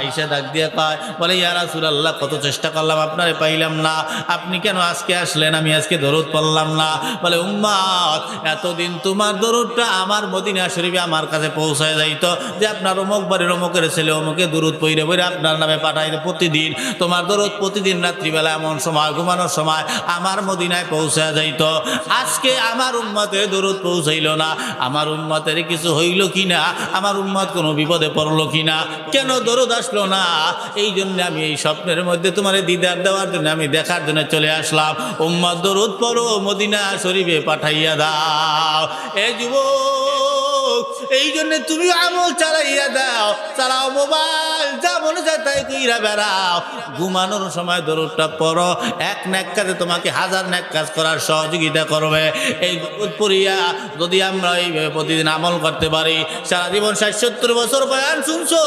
আয়েশা ডাক দিয়ে কয়, বলে ইয়া রাসূলুল্লাহ, কত চেষ্টা করলাম আপনারে পাইলাম না, আপনি কেন আজকে আসলেন? আমি আজকে দরুদ পড়লাম না। বলে উম্মত, এতদিন তোমার দরুদটা আমার মদিনা শরীফে আমার কাছে পৌঁছায় যাইতো, যে আপনার অমুক বাড়ির অমুকের ছেলে অমুকে দরুদ পইরে পইরে আপনার নামে পাঠাইতো। প্রতিদিন তোমার দরুদ প্রতিদিন রাত্রিবেলা এমন সময়, ঘুমানোর সময় আমার মদিনায় পৌঁছায় যাইতো। আজকে আমার উম্মতের দরুদ পৌঁছাইল না, আমার উম্মতের কিছু হইল কিনা, আমার উম্মত কোনো বিপদে পড়লো কিনা, কেন দরুদ আসলো না? এই জন্য আমি এই স্বপ্নের মধ্যে তোমার দিদার দেওয়ার জন্য আমি দেখার জন্য চলে আসলাম। উম্মত দরুদ পড়ো, মদিনা শরীফে পাঠাইয়া দাও। এই যুবক, এই জন্য তুমি আমল চালাইয়া দাও, চালাও মোবাইল, যা মনে যায় তাই কইরা বেড়াও। ঘুমানোর সময় দরুদটা পড়ো, এক নেক কাজে তোমাকে 1000 নেক কাজ করার সহযোগিতা করবে। এই দরুদ পড়িয়া যদি আমরা এইভাবে প্রতিদিন আমল করতে পারি, সারা জীবন 60-70 বছর বয়ান শুনছো,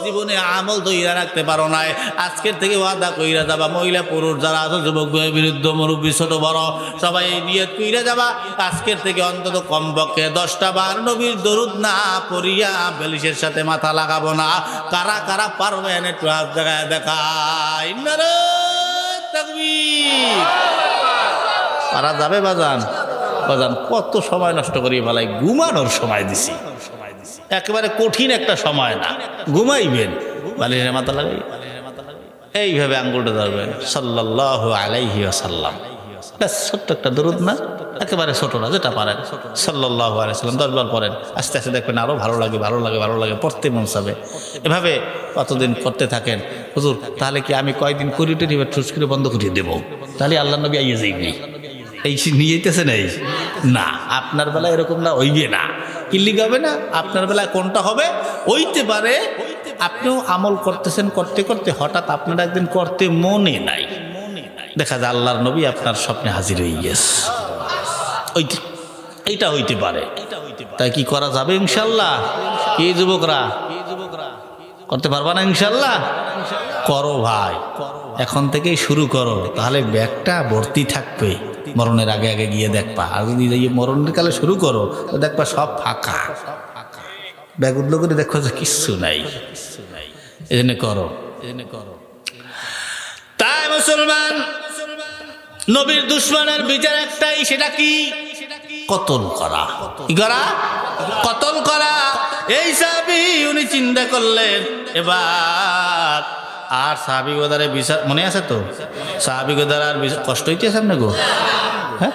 জীবনে আমল ধইরা রাখতে পারো নাই, আজকের থেকে ওয়াদা কইরা যাবা, মহিলা পুরুষ যারা আছো, যুবক বৃদ্ধ মুরব্বী ছোট বড় সবাই নিয়ত কইরা যাবা, আজকের থেকে অন্তত কমপক্ষে 10টা বার নবীর দরুদ না পড়িয়া বেলিশের সাথে মাথা লাগাবো না। কারা কারা পারবেন একটু হাত জায়গায় দেখায়। নারে তাকবীর। পারা যাবে বাজান? বাজান কত সময় নষ্ট করি ভালাই, ঘুমানোর সময় দিছি, একেবারে কঠিন একটা সময় না, ঘুমাইবেন, বালিশের মাথা লাগাই এইভাবে আঙ্গুলটা ধরবেন, সাল্লাল্লাহু আলাইহি ওয়াসাল্লাম। ছোট্ট একটা দরুদ না, একেবারে ছোট না, যেটা পারেন সাল্লাল্লাহু আলাইহি ওয়াসাল্লাম 10 বার পড়েন। আস্তে আস্তে দেখবেন আরো ভালো লাগে, ভালো লাগে, ভালো লাগে, পড়তে মন চাবে। এভাবে কতদিন করতে থাকেন। হুজুর তাহলে কি আমি কয়দিন করিতে নিবে ঠুস করে বন্ধ করিয়ে দেবো? তাহলে আল্লাহ নবী আইয়ে যাইবি, এই নিয়ে যেতেছে নাই না, আপনার বেলা এরকম না, হইবে না। কিল্লি হবে না, আপনার বেলায় কোনটা হবে? হইতে পারে আপনিও আমল করতেছেন, করতে করতে হঠাৎ আপনার একদিন করতে মনে নাই, দেখা যায় আল্লাহর নবী আপনার স্বপ্নে হাজির হয়ে গেছে। এইটা হইতে পারে। তাই কি করা যাবে ইনশাল্লাহ? কি যুবকরা করতে পারবা না ইনশাল্লাহ? করো ভাই, এখন থেকেই শুরু করো, তাহলে ব্যাগটা ভর্তি থাকবে। মরণের আগে আগে গিয়ে দেখবা। আর যদি এই মরণের কালে শুরু করো তো দেখবা সব ফাঁকা, ব্যাগ উদ্লো করে দেখো যে কিচ্ছু নাই। এজন্য করো। তাই মুসলমান, নবীর দুশমনের বিচার একটাই, সেটা কি? কতল করা। কি করা? কতল করা। এই সাহাবী উনি চিন্তা করলেন এবার আর সাহাবী গোদারে বিচার, মনে আছে তো সাহাবী গোদার আর কষ্ট হইতেছে আপনার গো? হ্যাঁ,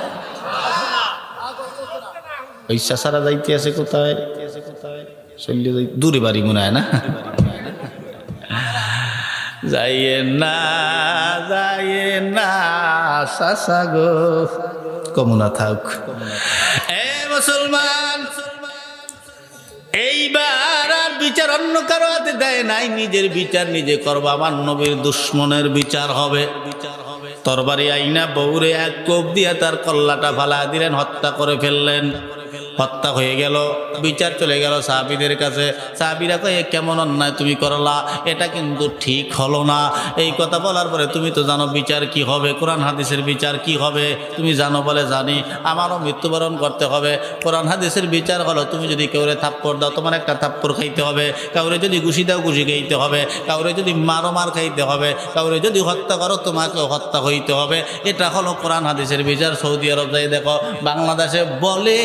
ওই চাষারা যাইতে আছে কোথায়, দূরে বাড়ি মনে হয় না? যাইয়ে না যাইয়ে না চাষা গো, কমনা থাক। এ মুসলমান, এইবার আর বিচার অন্য কারো হাতে দেয় নাই, নিজের বিচার নিজে করবো। আমার নবীর দুশমনের বিচার হবে। তরবারি আইনা বউরে এক কোপ দিয়া তার কল্লাটা ফালা দিলেন, হত্যা করে ফেললেন। হত্যা হয়ে গেল, বিচার চলে গেল সাহাবীদের কাছে। সাহাবীরা কয় কেমন অন্যায় তুমি করলা, এটা কিন্তু ঠিক হলো না। এই কথা বলার পরে তুমি তো জানো বিচার কি হবে, কোরআন হাদিসের বিচার কি হবে তুমি জানো? বলে জানি, আমারও মৃত্যুবরণ করতে হবে। কোরআন হাদিসের বিচার হলো তুমি যদি কাউরে থাপ্পড় দাও তোমার একটা থাপ্পড় খাইতে হবে, কাউরে যদি ঘুষি দাও ঘুষি খাইতে হবে, কাউরে যদি মারো মার খাইতে হবে, কাউরে যদি হত্যা করো তোমাকেও হত্যা হইতে হবে। এটা হলো কোরআন হাদিসের বিচার। সৌদি আরব যাই দেখো, বাংলাদেশে বলে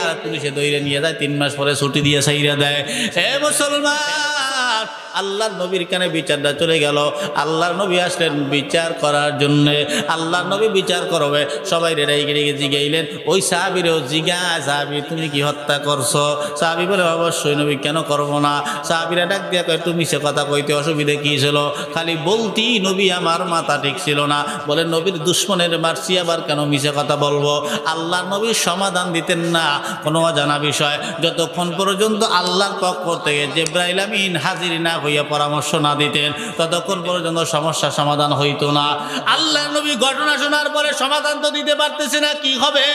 আর পুলিশে দইরে নিয়ে যায়, 3 মাস পরে ছুটি দিয়ে ছাইরা দেয়। এ মুসলমান, আল্লাহর নবীর কানে বিচারটা চলে গেল। আল্লাহর নবী আসলেন বিচার করার জন্য। আল্লাহর নবী বিচার করবে, সবাই রেড়াইকে রেগে জিগাইলেন। ওই সাহাবীরেও জিগা, সাহাবী তুমি কি হত্যা করছো? সাহাবী বলে অবশ্যই নবী, কেন করবো না? সাহাবীরা ডাক দিয়া কয় তুমি সে কথা কইতে অসুবিধা কি ছিল? খালি বলতি নবী আমার মাথা ঠিক ছিল না। বলে নবীর দুশমনের মারছি, আবার কেন মিছে কথা বলবো? আল্লাহর নবীর সমাধান দিতেন না, কোনো অজানা বিষয় যতক্ষণ পর্যন্ত আল্লাহর পক্ষ থেকে জিবরাইল আমিন হাজির না হইয়া পরামর্শ না দিতেন ততক্ষণ পর্যন্ত সমস্যা সমাধান হইতো না। আল্লাহর নবী ঘটনা শোনার পরে সমাধান তো দিতে পারতেছে না, কি হবে?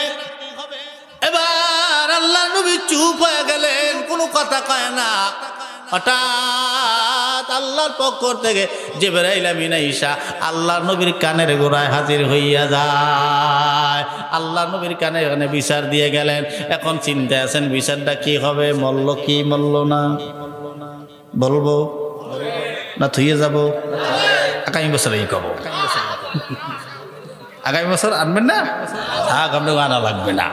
এবার আল্লাহর নবী চুপ হয়ে গেলেন, কোনো কথা কয় না। হঠাৎ আল্লাহর পক্ষ থেকে জিবরাইল আমিন আইসা আল্লাহর নবীর কানের গোড়ায় হাজির হইয়া যায়। আল্লাহর নবীর কানে কানে বিচার দিয়ে গেলেন। এখন চিন্তায় আছেন বিচারটা কি হবে, মল্ল কি মল্ল না, বলবো না থুইয়ে যাব? আগামী বছর এই কব, আগামী বছর আনবেন না? থাক, আপনাকে আনা লাগবে না।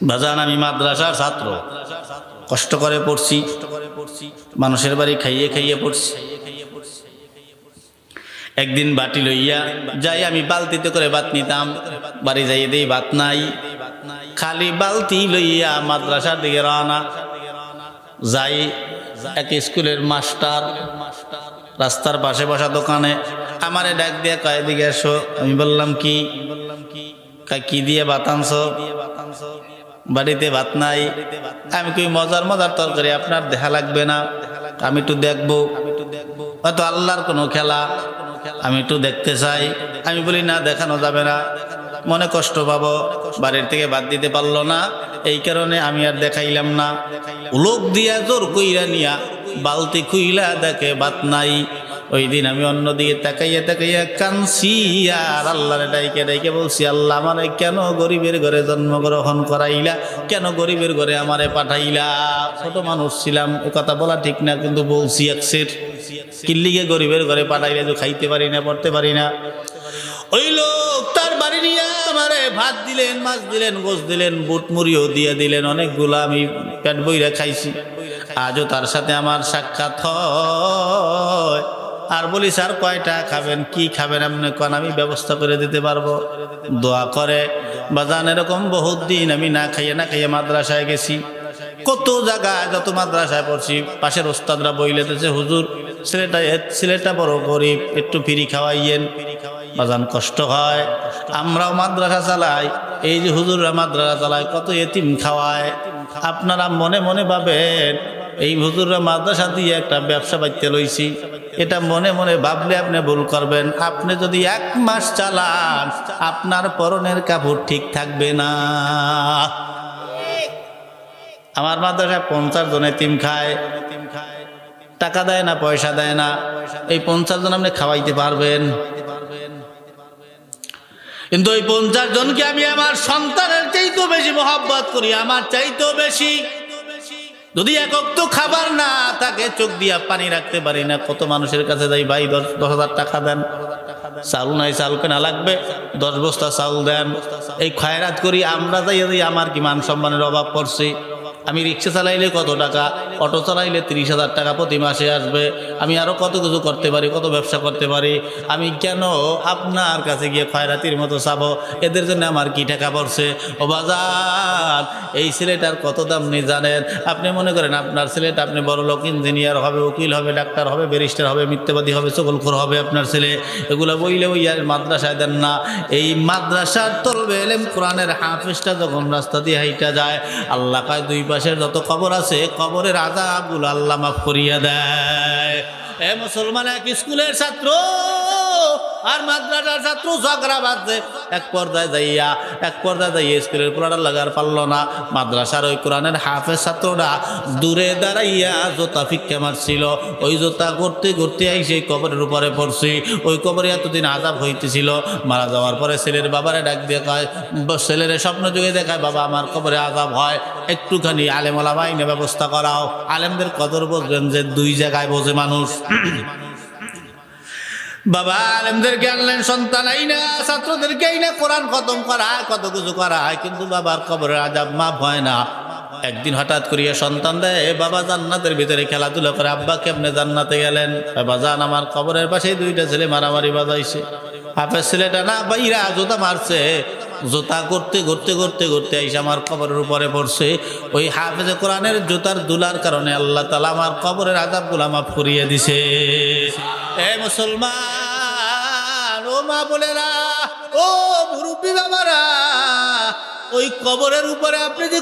বাজান, আমি মাদ্রাসার ছাত্র, কষ্ট করে পড়ছি, মানুষের বাড়ি খাইয়ে খাইয়ে পড়ছি। একদিন বাটি লইয়া যাই, আমি বালতিতে করে ভাত নিতাম, বাড়ি যাইয়ে দেই ভাত নাই, খালি বালতি লইয়া মাদ্রাসার দিকে রওনা। যাই, এক স্কুলের মাস্টার রাস্তার পাশে বসা দোকানে আমারে ডাক দিয়ে কয় দিকে এসো। আমি বললাম কি? কি দিয়ে ভাত আনছো? বাড়িতে ভাত নাই। আমি কই মজার মজার তরকারি, আপনার দেখা লাগবে না? আমি একটু দেখবো, হয়তো আল্লাহর কোনো খেলা, আমি একটু দেখতে চাই। আমি বলি না, দেখানো যাবে না, মনে কষ্ট পাবো। বাড়ির থেকে ভাত দিতে পারলো না, এই কারণে আমি আর দেখাইলাম না। লোক দিয়া জোর কইরা নিয়া বালতি খুইলা দেখে ভাত নাই। ওই দিন আমি অন্যদিকে তাকাইয়া তাকাইয়া কানছি, আর আল্লাহর ডাইকে ডাইকে বলছি, আল্লাহ আমারে কেন গরিবের ঘরে জন্মগ্রহণ করাইলা, কেন গরিবের ঘরে আমারে পাঠাইলা? ছোট মানুষ ছিলাম, এ কথা বলা ঠিক না, কিন্তু বলছি একসের কিল্লিগে গরিবের ঘরে পাঠাইলে তো খাইতে পারি না, পড়তে পারি না। ওই লোক তার বাড়ি নিয়ে আমারে ভাত দিলেন, মাছ দিলেন, গোশ দিলেন, বুট মুড়িও দিয়ে দিলেন, অনেকগুলো আমি পেট বইরা খাইছি। আজও তার সাথে আমার সাক্ষাৎ হয়, আর বলি স্যার কয়টা খাবেন, কি খাবেন আপনি কোন, আমি ব্যবস্থা করে দিতে পারবো। দোয়া করে। বাজান, এরকম বহুত দিন আমি না খাইয়ে মাদ্রাসায় গেছি, কত জায়গায়, যত মাদ্রাসায় পড়ছি, পাশের ওস্তাদরা বইলেতেছে, হুজুর ছেলেটা বড় গরিব, একটু ফ্রি খাওয়াইয়েন। বাজান, কষ্ট হয়। আমরাও মাদ্রাসা চালাই, এই যে হুজুররা মাদ্রাসা চালায়, কত এতিম খাওয়ায়। আপনারা মনে মনে ভাবেন এই হুজুররা মাদ্রাসা দিয়ে একটা ব্যবসা বাড়তে লইছি, এটা মনে মনে ভাবলে আপনি ভুল করবেন। আপনি যদি 1 মাস চালান, আপনার পরনের কাপড় ঠিক থাকবে না। আমার মাদ্রাসায় 50 জন এতিম খায়। টাকা দেয় না, পয়সা দেয় না, এই 50 জন আপনি খাওয়াইতে পারবেন? কিন্তু ওই 50 জনকে আমি আমার সন্তানের চাইতেও বেশি মহব্বত করি, আমার চাইতেও বেশি। যদি এক ওয়াক্ত খাবার না থাকে, চোখ দিয়া পানি রাখতে পারি না, কত মানুষের কাছে যাই, ভাই 10,000 টাকা দেন, চাউল নাই, চাউল কেনা লাগবে, 10 বস্তা চাউল দেন, এই খয়রাত করি। আমরা যাই আমার কি মান সম্মানের অভাব পড়ছে? আমি রিক্সা চালাইলে কত টাকা, অটো চালাইলে 30,000 টাকা প্রতি মাসে আসবে, আমি আরো কত কিছু করতে পারি, কত ব্যবসা করতে পারি, আমি কেন আপনার কাছে গিয়ে খয়রাতির মতো চাবো? এদের জন্য আমার কি টাকা পড়ছে? ও বাজার, এই ছেলেটার কত দাম নেই জানেন? আপনি মনে করেন আপনার ছেলেটা, আপনি বড় লোক, ইঞ্জিনিয়ার হবে, উকিল হবে, ডাক্তার হবে, ব্যারিস্টার হবে, মিথ্যাবাদী হবে, চগলখোর হবে আপনার ছেলে, এগুলো বইলে ওই আর মাদ্রাসায় দেন না। এই মাদ্রাসার তলবে এলেম কোরআনের হাফেজটা যখন রাস্তা দিয়ে হাইটা যায়, আল্লাহ কয় দুই পাশের যত কবর আছে, কবরের আযাবগুলো আল্লাহ মাফ করিয়া দেয়। এ মুসলমান, এক স্কুলের ছাত্র আর মাদ্রাসার ছাত্র ঝগড়া বাঁধছে, এক পর্যায়ে যাইয়া স্কুলের পোলাটা লাগার পারল না, মাদ্রাসার ওই কোরআনের হাফেজ ছাত্রটা দূরে দাঁড়াইয়া জোতা ফিক্কা মারছিল। ওই জোতা করতে করতে সেই কবরের উপরে পড়ছি। ওই কবরে এতদিন আযাব হইতেছিল, মারা যাওয়ার পরে ছেলের বাবারে ডাক দিয়ে কয়, ছেলের স্বপ্ন যুগে দেখায়, বাবা আমার কবরে আযাব হয়, একটুখানি আলেম ওলামা আইনে ব্যবস্থা করাও। আলেমদের কদর বুঝবেন যে দুই জায়গায় বোঝে মানুষ। বাবা আলেমদেরকে আনলেন, সন্তান আইনা, ছাত্রদেরকে আইনা কোরআন খতম করায়, কত কিছু করায়, কিন্তু বাবার কবরের আযাব মাফ হয় না। একদিন হঠাৎ করিয়া সন্তান দেয়, বাবা জান্নাতের ভিতরে খেলাধুলা করে, আব্বা কেমনে জান্নাতে গেলেন? বাবা জান, আমার কবরের পাশে দুইটা ছেলে মারামারি বাজাইছে। হাফেজ ছেলেটা না বাইরা জোতা মারছে, জোতা করতে করতে করতে করতে আইসা আমার কবরের উপরে পড়ছে। ওই হাফেজে কোরআনের জুতার দুলার কারণে আল্লাহ তাআলা আমার কবরের আযাবগুলো মাফ করিয়ে দিছে। এ মুসলমান, ও মা বোনেরা, ও মুরব্বী বাবারা, ওই কবরের উপরে, আপনি যে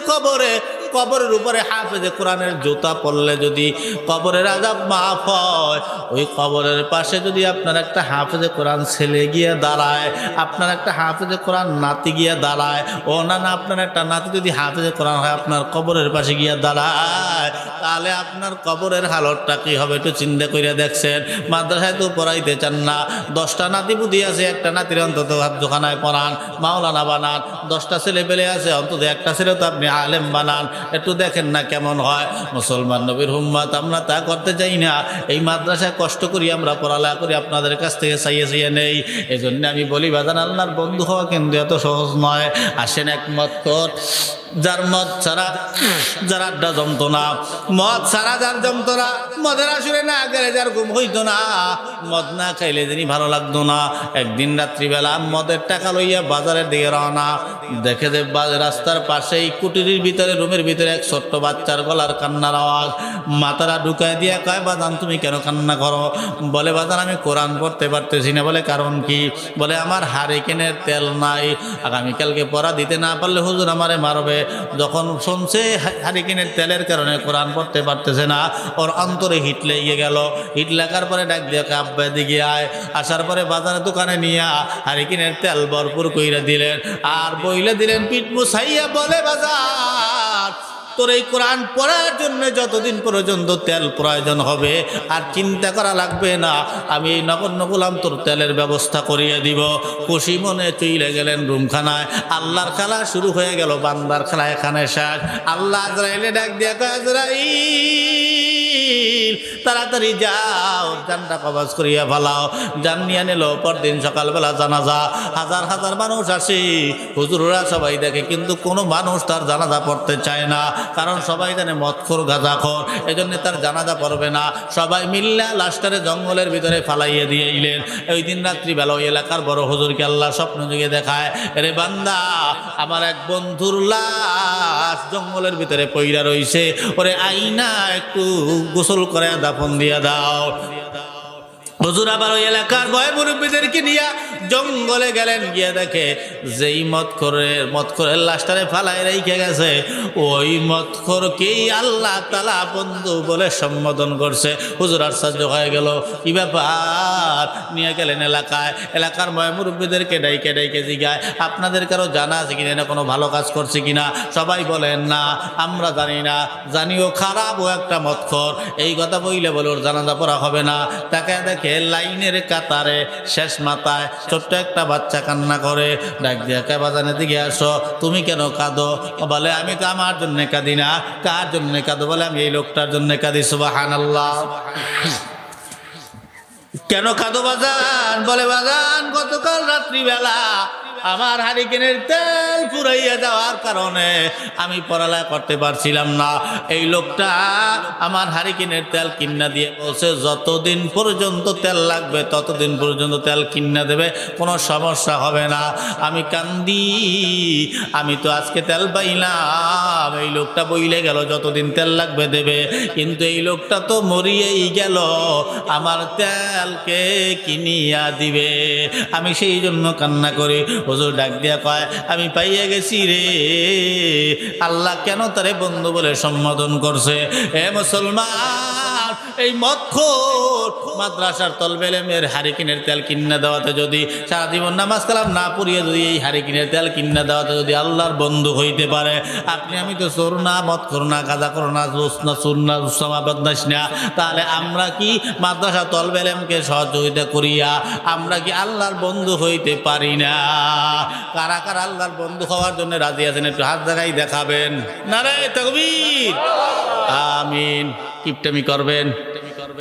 কবরের উপরে হাফেজে কোরআনের জুতা পড়লে যদি কবরের আযাব মাফ হয়, ওই কবরের পাশে যদি আপনার একটা হাফেজে কোরআন ছেলে গিয়ে দাঁড়ায়, আপনার একটা হাফেজে কোরআন নাতি গিয়ে দাঁড়ায়, ও না আপনার একটা নাতি যদি হাফেজে কোরআন হয় আপনার কবরের পাশে গিয়ে দাঁড়ায়, তাহলে আপনার কবরের হালতটা কি হবে একটু চিন্তা করে দেখছেন? মাদ্রাসায় তো পড়াইতে চান না, 10টা নাতি বুদ্ধি আছে, একটা নাতির অন্তত হাতখানায় পড়ান, মাওলানা বানান, 10টা ছেলে পেলে আছে, অন্তত একটা ছেলে তো আপনি আলেম বানান, একটু দেখেন না কেমন হয়। মুসলমান নবীর উম্মত, আমরা তা করতে চাই না। এই মাদ্রাসায় কষ্ট করি, আমরা পড়ালেখা করি, আপনাদের কাছ থেকে চাইয়ে নেই। এই জন্য আমি বলি, বাজান, আল্লাহর বন্ধু হওয়া কিন্তু এত সহজ নয়। আসেন একমত কর, যার মদ ছাড়া যার আড্ডা জমতো না, মদ ছাড়া যার জমতো না, মদের আসরে না গেলে যার ঘুম হইতো না, মদ না খাইলে যিনি ভালো লাগতো না। একদিন রাত্রিবেলা মদের টাকা লইয়া বাজারের দিকে রওনা, দেখে যে রাস্তার পাশেই কুটিরের ভিতরে, রুমের ভিতরে এক ছোট্ট বাচ্চার গলার কান্নার আওয়াজ। মাথাটা ঢুকায় দিয়ে কয়, বাজান তুমি কেন কান্না করো? বলে, বাজান আমি কোরআন পড়তে পারতেছি না। বলে, কারণ কি? বলে, আমার হারিকেনের তেল নাই, আগামীকালকে পড়া দিতে না পারলে হুজুর আমারে মারবে। যখন শুনছে হারিকেনের তেলের কারণে কোরআন পড়তে পারতেছে না, ওর অন্তরে হিট লেগে গেল। হিট লাগার পরে ডাক দিয়ে আব্বা দিকে আয়। আসার পরে বাজারের দোকানে নিয়ে হারিকেনের তেল ভরপুর কইরা দিলেন, আর বইলে দিলেন পিঠ মুছাইয়া। বলে, বাজার, তোর এই কোরআন পড়ার জন্য যতদিন পর্যন্ত তেল প্রয়োজন হবে আর চিন্তা করা লাগবে না, আমি এই নগণ্য গোলাম তোর তেলের ব্যবস্থা করিয়ে দিব। খুশি মনে চলে গেলেন রুমখানায়। আল্লাহর খেলা শুরু হয়ে গেল, বান্দার খেলা এখানে শেষ। আল্লাহ আজরাইলে ডাক দিয়ে কয়, আজরাইল তাড়াতাড়ি যাও, জানটা কবজ করিয়া ফেলাও। জান নিয়ে নিল। পরদিন সকালবেলা জানাজা, হাজার হাজার মানুষ আসে, হুজুররা সবাই দেখে, কিন্তু কোনো মানুষ তার জানাজা পড়তে চায় না, কারণ সবাই জানে মদখোর গাঁজাখোর, এই জন্য তার জানাজা পড়বে না। সবাই মিল্লা লাশটারে জঙ্গলের ভিতরে ফালাইয়ে দিয়ে এলেন। ওই দিন রাত্রিবেলা ওই এলাকার বড় হুজুরকে আল্লাহ স্বপ্ন যুগে দেখায়, রে বান্দা, আমার এক বন্ধুর লাশ জঙ্গলের ভিতরে পইরা রইছে, ওরে আইনা একটু গোসল করে দাফন দিয়া দাও। হুজুর আবার ওই এলাকার বয় মুরব্বীদেরকে নিয়ে জঙ্গলে গেলেন, গিয়ে দেখে যেই মদখোরের লাশটারে ফালাই রেখে গেছে ওই মদখোরকেই আল্লাহ তাআলা বন্ধু বলে সম্বোধন করছে। হুজুর আশ্চর্য হয়ে গেল, কি ব্যাপার? নিয়ে গেলেন এলাকার বয় মুরব্বীদেরকে ডাইকে জিগায়, আপনাদের কারো জানা আছে কিনা, না কোনো ভালো কাজ করছে কিনা? সবাই বলেন না, আমরা জানি না, জানিও খারাপ ও একটা মদখোর। এই কথা বলে ওর জানাজা পড়া হবে না। তাকে দেখে লাইনের কাতারে শেষ মাথায় ছোট্ট একটা বাচ্চা কান্না করে, ডাক দিয়ে কে বাজানের দিকে আসো, তুমি কেন কাঁদো? বলে আমি তো আমার জন্য কাঁদি না। কার জন্য কাঁদো? বলে আমি এই লোকটার জন্য কাঁদি। সুবহানাল্লাহ। কেন কাঁদো বাজান? বলে বাজান গতকাল রাত্রিবেলা আমার হারিকেনের তেল ফুরাইয়া যাওয়ার কারণে আমি পড়ালেখা করতে পারছিলাম না। এই লোকটা আমার হারিকেনের তেল কিন্না দিয়ে বলছে যতদিন পর্যন্ত তেল লাগবে ততদিন পর্যন্ত তেল কিন্না দেবে, কোনো সমস্যা হবে না। আমি কান্দি, আমি তো আজকে তেল পাইলাম, এই লোকটা বইলে গেল যতদিন তেল লাগবে দেবে, কিন্তু এই লোকটা তো মরিয়েই গেল, আমার তেলকে কিনিয়া দিবে। আমি সেই জন্য কান্না করি। হুজুর ডাক দিয়া কয়, আমি পাইয়া গেছি রে, আল্লাহ কেন তারে বন্ধু বলে সম্বোধন করছে। এ মুসলমান, এই মদখোর মাদ্রাসার তলবেলেমের হারিকেনের তেল কিন্না দেওয়াতে যদি সারা জীবন নামাজ কালাম না পড়িয়ে যদি এই হারিকেনের তেল কিন্না দেওয়াতে যদি আল্লাহর বন্ধু হইতে পারে, আপনি আমি তো চোর না, মদখোর না, গাঁজা খোর না, জোস না, চোর না, উসামা বদমাশ না, তাহলে আমরা কি মাদ্রাসা তলবেলেমকে সহযোগিতা করিয়া আমরা কি আল্লাহর বন্ধু হইতে পারি না? কারা কারা আল্লাহর বন্ধু হওয়ার জন্য রাজি আছেন একটু হাত জায়গায় দেখাবেন। নারে তাকবীর, আমিন। কিপটামি করবেন?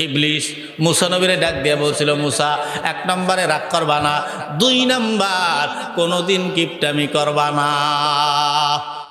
ইবলিশ মুসা নবীরে ডাক দিয়ে বলছিল, মুসা 1 নম্বরে রাগ করবা না, 2 নম্বর কোনোদিন কিপটামি করবা না।